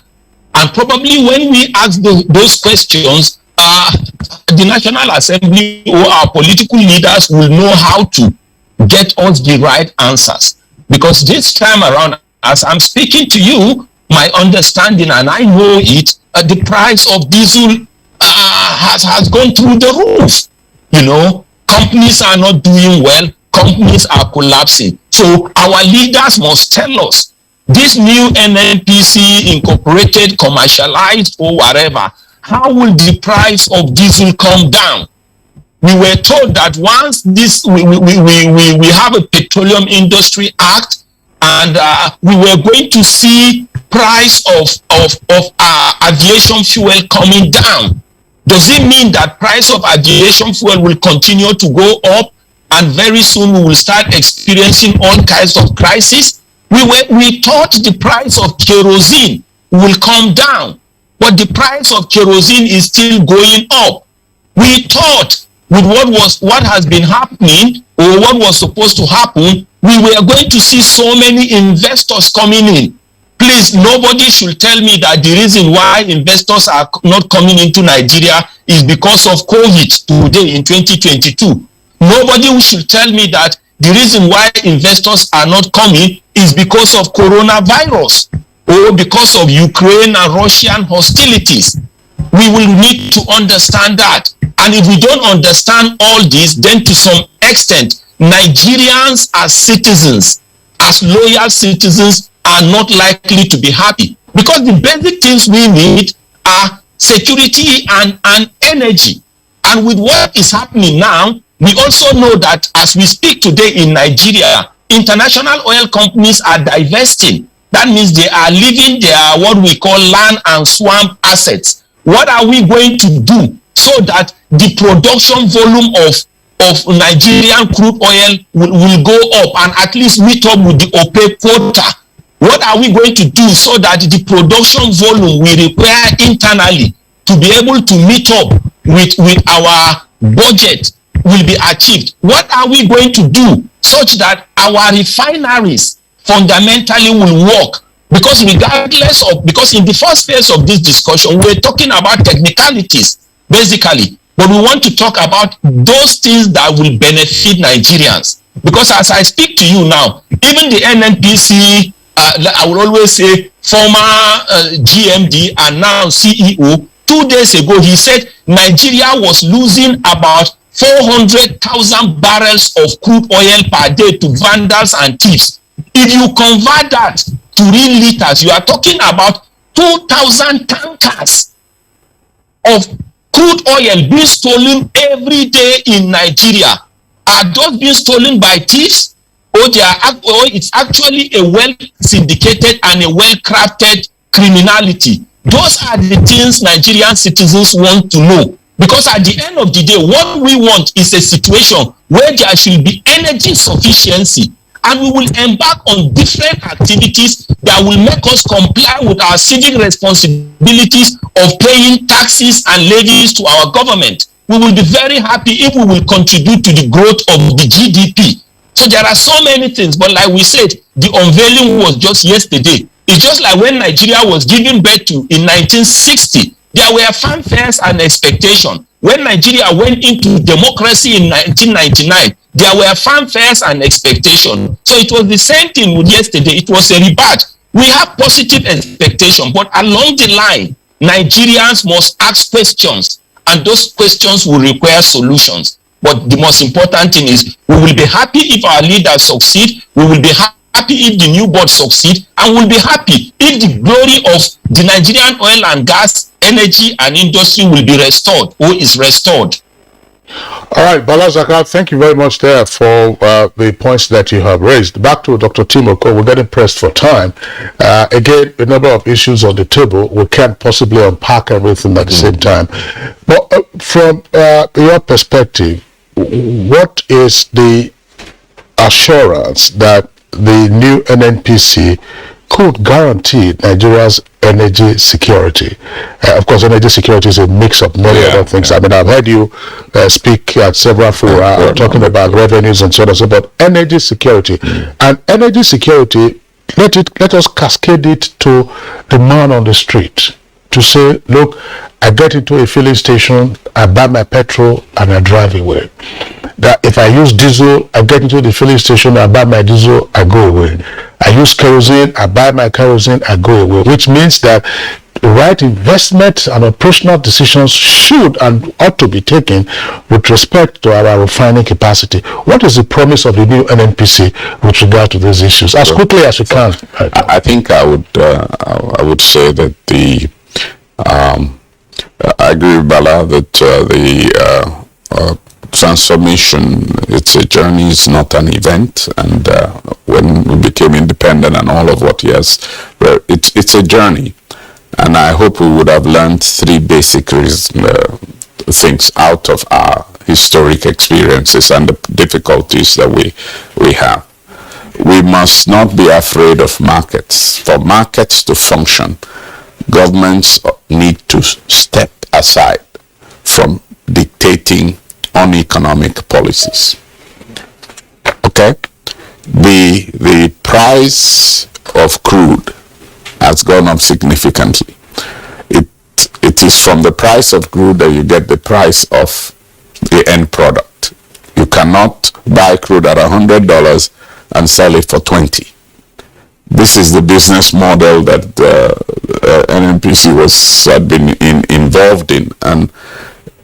And probably when we ask those questions, the National Assembly or our political leaders will know how to get us the right answers. Because this time around, as I'm speaking to you, my understanding, and I know it, the price of diesel has gone through the roof. You know, companies are not doing well, companies are collapsing. So our leaders must tell us, this new NNPC incorporated, commercialized, or whatever, how will the price of diesel come down? We were told that once this we have a Petroleum Industry Act, and we were going to see price of aviation fuel coming down. Does it mean that price of aviation fuel will continue to go up, and very soon we will start experiencing all kinds of crises? We thought the price of kerosene will come down, but the price of kerosene is still going up. We thought with what has been happening, or what was supposed to happen, we were going to see so many investors coming in. Please, nobody should tell me that the reason why investors are not coming into Nigeria is because of COVID today in 2022. Nobody should tell me that the reason why investors are not coming is because of coronavirus or because of Ukraine and Russian hostilities. We will need to understand that. And if we don't understand all this, then to some extent, Nigerians as citizens, as loyal citizens, are not likely to be happy. Because the basic things we need are security and energy. And with what is happening now, we also know that as we speak today in Nigeria, international oil companies are divesting. That means they are leaving their what we call land and swamp assets. What are we going to do so that the production volume of Nigerian crude oil will go up and at least meet up with the OPEC quota? What are we going to do so that the production volume we require internally to be able to meet up with our budget will be achieved? What are we going to do such that our refineries fundamentally will work? Because because in the first phase of this discussion, we're talking about technicalities, basically. But we want to talk about those things that will benefit Nigerians. Because as I speak to you now, even the Nnpc, I will always say former GMD and now CEO, 2 days ago, he said Nigeria was losing about 400,000 barrels of crude oil per day to vandals and thieves. If you convert that to real liters, you are talking about 2,000 tankers of crude oil being stolen every day in Nigeria. Are those being stolen by thieves? Or it's actually a well syndicated and a well crafted criminality? Those are the things Nigerian citizens want to know. Because at the end of the day, what we want is a situation where there should be energy sufficiency, and we will embark on different activities that will make us comply with our civic responsibilities of paying taxes and levies to our government. We will be very happy if we will contribute to the growth of the GDP. So there are so many things, but like we said, the unveiling was just yesterday. It's just like when Nigeria was given birth to in 1960. There were fanfares and expectations. When Nigeria went into democracy in 1999, there were fanfares and expectations. So it was the same thing with yesterday. It was a rebirth. We have positive expectations, but along the line, Nigerians must ask questions, and those questions will require solutions. But the most important thing is we will be happy if our leaders succeed. We will be happy if the new board succeed, and we'll be happy if the glory of the Nigerian oil and gas, energy and industry will be restored or is restored. All right, Bala Zakat, thank you very much there for the points that you have raised. Back to Dr. Timoko, we're getting pressed for time. Again, a number of issues on the table. We can't possibly unpack everything at the same time. But from your perspective, what is the assurance that the new NNPC could guarantee Nigeria's energy security? Of course, energy security is a mix of many other things. I mean, I've heard you speak at several fora talking about revenues and so on and so forth. But energy security, and energy security, let us cascade it to the man on the street to say, look, I get into a filling station, I buy my petrol, and I drive away. that if I use diesel, I get into the filling station, I buy my diesel, I go away. I use kerosene, I buy my kerosene, I go away, which means that the right investment and operational decisions should and ought to be taken with respect to our refining capacity. What is the promise of the new NNPC with regard to these issues, as quickly as we can? I think I would say that I agree with Bala that the transformation, it's a journey, it's not an event. And when we became independent and all of what he has, it's a journey. And I hope we would have learned three basic things out of our historic experiences and the difficulties that we have. We must not be afraid of markets. For markets to function, governments need to step aside from dictating uneconomic policies. Okay? The price of crude has gone up significantly. It is from the price of crude that you get the price of the end product. You cannot buy crude at $100 and sell it for 20. This is the business model that NNPC had been involved in, and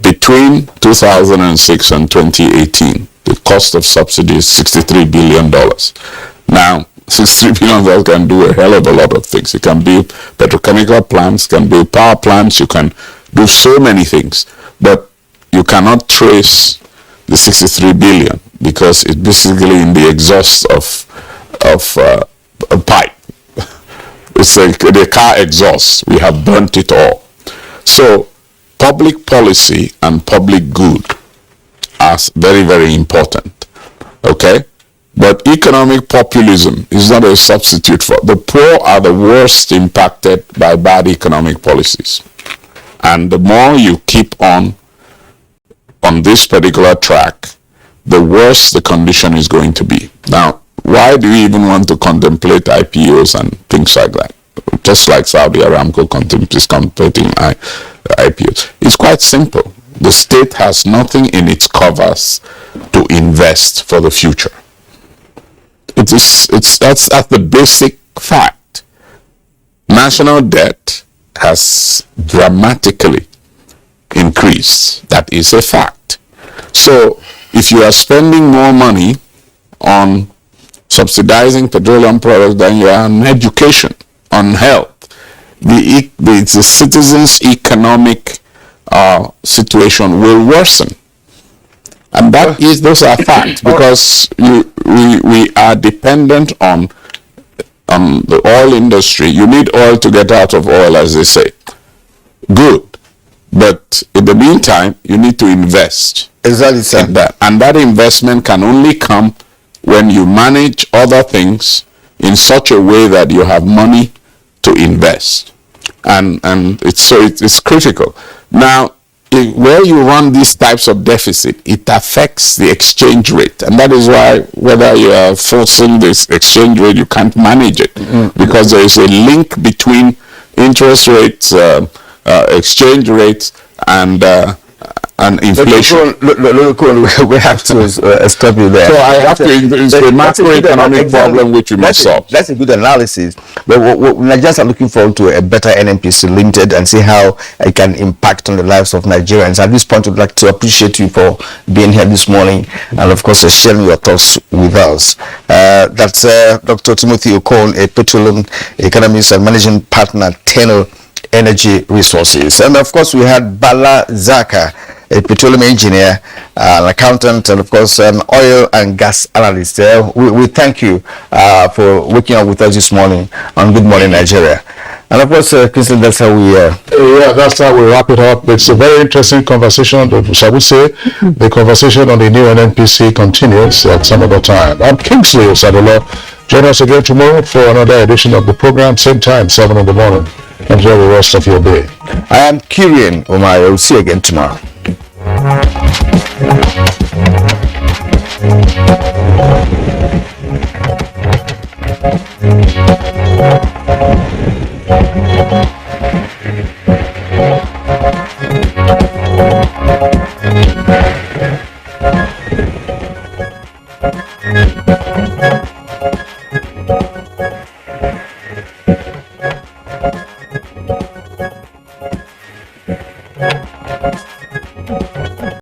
between 2006 and 2018, the cost of subsidy is $63 billion. Now, $63 billion can do a hell of a lot of things. You can build petrochemical plants, can build power plants, you can do so many things, but you cannot trace the 63 billion because it's basically in the exhaust of a pipe. It's like the car exhaust. We have burnt it all. So public policy and public good are very, very important. Okay? But economic populism is not a substitute for the poor. Are the worst impacted by bad economic policies. And the more you keep on this particular track, the worse the condition is going to be. Now, why do we even want to contemplate IPOs and things like that? Just like Saudi Aramco is contemplating IPOs. It's quite simple. The state has nothing in its covers to invest for the future. That's the basic fact. National debt has dramatically increased. That is a fact. So if you are spending more money on subsidizing petroleum products than you are on education, on health, the citizens' economic situation will worsen. And those are facts, because we are dependent on the oil industry. You need oil to get out of oil, as they say. Good. But in the meantime, you need to invest. Exactly, sir. In that. And that investment can only come when you manage other things in such a way that you have money to invest. And it's critical. Now, where you run these types of deficit, it affects the exchange rate. And that is why whether you are forcing this exchange rate, you can't manage it. Because there is a link between interest rates, exchange rates, and inflation. We have to stop you there. So I have to, it's a macroeconomic problem which we must solve. That's a good analysis. But what Nigerians are looking forward to a better NNPC Limited and see how it can impact on the lives of Nigerians. At this point, we'd like to appreciate you for being here this morning and, of course, sharing your thoughts with us. That's Dr. Timothy Okon, a petroleum economist and managing partner at Tenor Energy Resources. And, of course, we had Bala Zaka, a petroleum engineer, an accountant, and of course an oil and gas analyst. We thank you for waking up with us this morning on Good Morning Nigeria. And of course, Christian, that's how we... Yeah, that's how we wrap it up. It's a very interesting conversation, shall we say. The conversation on the new NNPC continues at some other time. I'm Kingsley Osadola. Join us again tomorrow for another edition of the program, same time, 7 in the morning. Enjoy the rest of your day. I am Kirian Omar. We'll see you again tomorrow. you.